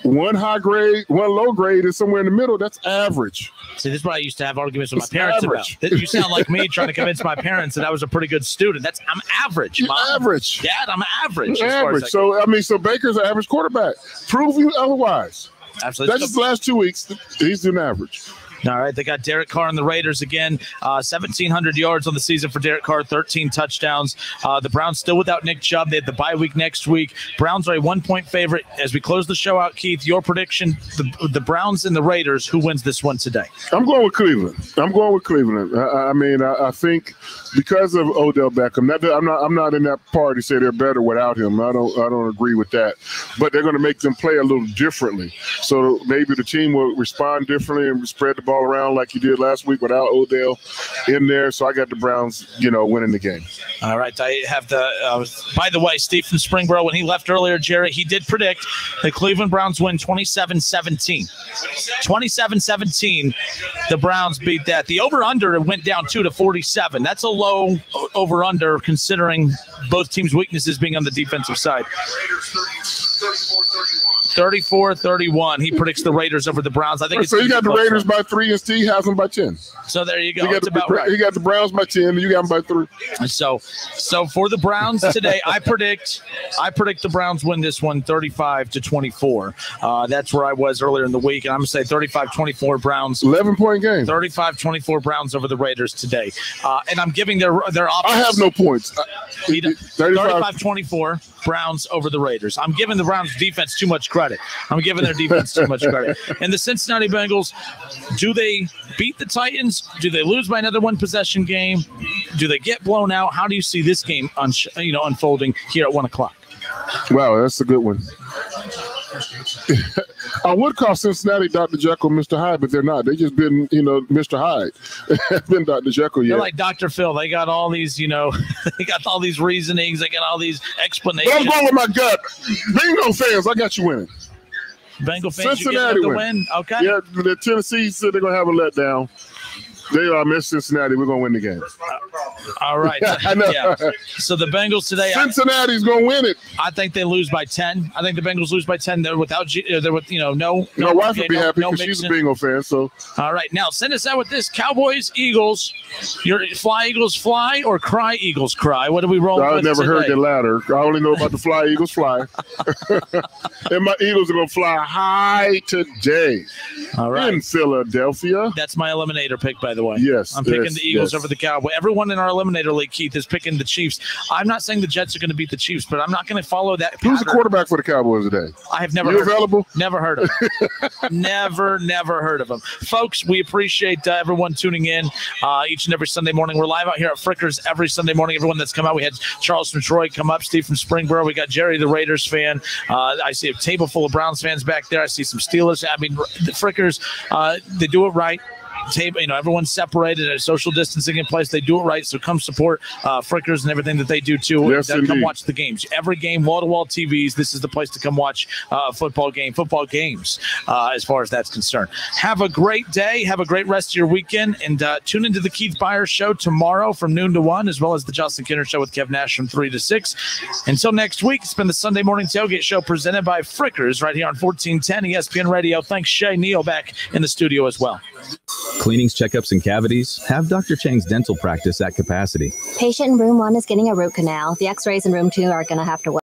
1 high grade, 1 low grade is somewhere in the middle. That's average. See, this is what I used to have arguments with my parents about. You sound like me trying to convince my parents that I was a pretty good student. I'm average. You're average. Dad, I'm average. Average. So Baker's an average quarterback. Prove you otherwise. Absolutely. That's just the last 2 weeks. He's an average. All right, they got Derek Carr and the Raiders again. 1,700 yards on the season for Derek Carr, 13 touchdowns. The Browns still without Nick Chubb. They have the bye week next week. Browns are a 1-point favorite. As we close the show out, Keith, your prediction, the Browns and the Raiders, who wins this one today? I'm going with Cleveland. I think because of Odell Beckham, I'm not in that party say they're better without him. I don't agree with that. But they're going to make them play a little differently. So maybe the team will respond differently and spread the ball around like you did last week without Odell in there. So I got the Browns, winning the game. All right. I have by the way, Steve from Springboro, when he left earlier, Jerry, he did predict the Cleveland Browns win 27-17. 27-17. The Browns beat that. The over-under went down 2-47. That's a low over-under considering both teams' weaknesses being on the defensive side. 34-31. He predicts the Raiders over the Browns. I think so. You got the Raiders by 3 and Steve has them by 10. So there you go. You got the Browns by 10 and you got them by 3. So for the Browns today, I predict the Browns win this one 35-24. That's where I was earlier in the week, and I'm going to say 35-24 Browns. 11-point game. 35-24 Browns over the Raiders today. And I'm giving their options. I have no points. 35-24 Browns over the Raiders. I'm giving the Browns defense too much credit. I'm giving their defense too much credit. And the Cincinnati Bengals, do they beat the Titans? Do they lose by another one-possession game? Do they get blown out? How do you see this game unfolding here at 1 o'clock? Wow, that's a good one. I would call Cincinnati Dr. Jekyll, Mr. Hyde, but they're not. They just been, Mr. Hyde. Been Dr. Jekyll yet. They're like Dr. Phil. They got all these, they got all these reasonings. They got all these explanations. But I'm going with my gut. Bingo fans, I got you winning. Bengal fans, Cincinnati you win. Okay. Yeah, the Tennessee said they're going to have a letdown. They are Miss Cincinnati. We're going to win the game. All right. Yeah. So the Bengals today. Cincinnati's going to win it. I think they lose by 10. I think the Bengals lose by 10. They're without, no. My wife would be happy because she's a Bengal fan. So. All right. Now send us out with this: Cowboys, Eagles. Your fly Eagles fly or cry Eagles cry. What do we roll? I've never heard the latter. I only know about the fly Eagles fly. And my Eagles are going to fly high today. All right. In Philadelphia. That's my eliminator pick, by the way. Yes. I'm picking the Eagles over the Cowboys. Everyone in our eliminator league, Keith, is picking the Chiefs. I'm not saying the Jets are going to beat the Chiefs, but I'm not going to follow that pattern. Who's the quarterback for the Cowboys today? I have never heard of him. Never heard of him. never heard of him. Folks, we appreciate everyone tuning in each and every Sunday morning. We're live out here at Frickers every Sunday morning. Everyone that's come out. We had Charles from Troy come up, Steve from Springboro. We got Jerry, the Raiders fan. I see a table full of Browns fans back there. I see some Steelers. I mean, the Frickers, they do it right. Table, everyone's separated at social distancing in place. They do it right, so come support Frickers and everything that they do too. Yes, come watch the games. Every game, wall-to-wall TVs. This is the place to come watch football games as far as that's concerned. Have a great day. Have a great rest of your weekend, and tune into the Keith Byars Show tomorrow from noon to 1, as well as the Justin Kinner Show with Kev Nash from 3 to 6. Until next week, it's been the Sunday Morning Tailgate Show presented by Frickers right here on 1410 ESPN Radio. Thanks, Shay Neal, back in the studio as well. Cleanings, checkups, and cavities? Have Dr. Chang's dental practice at capacity. Patient in room 1 is getting a root canal. The x-rays in room 2 are going to have to wait.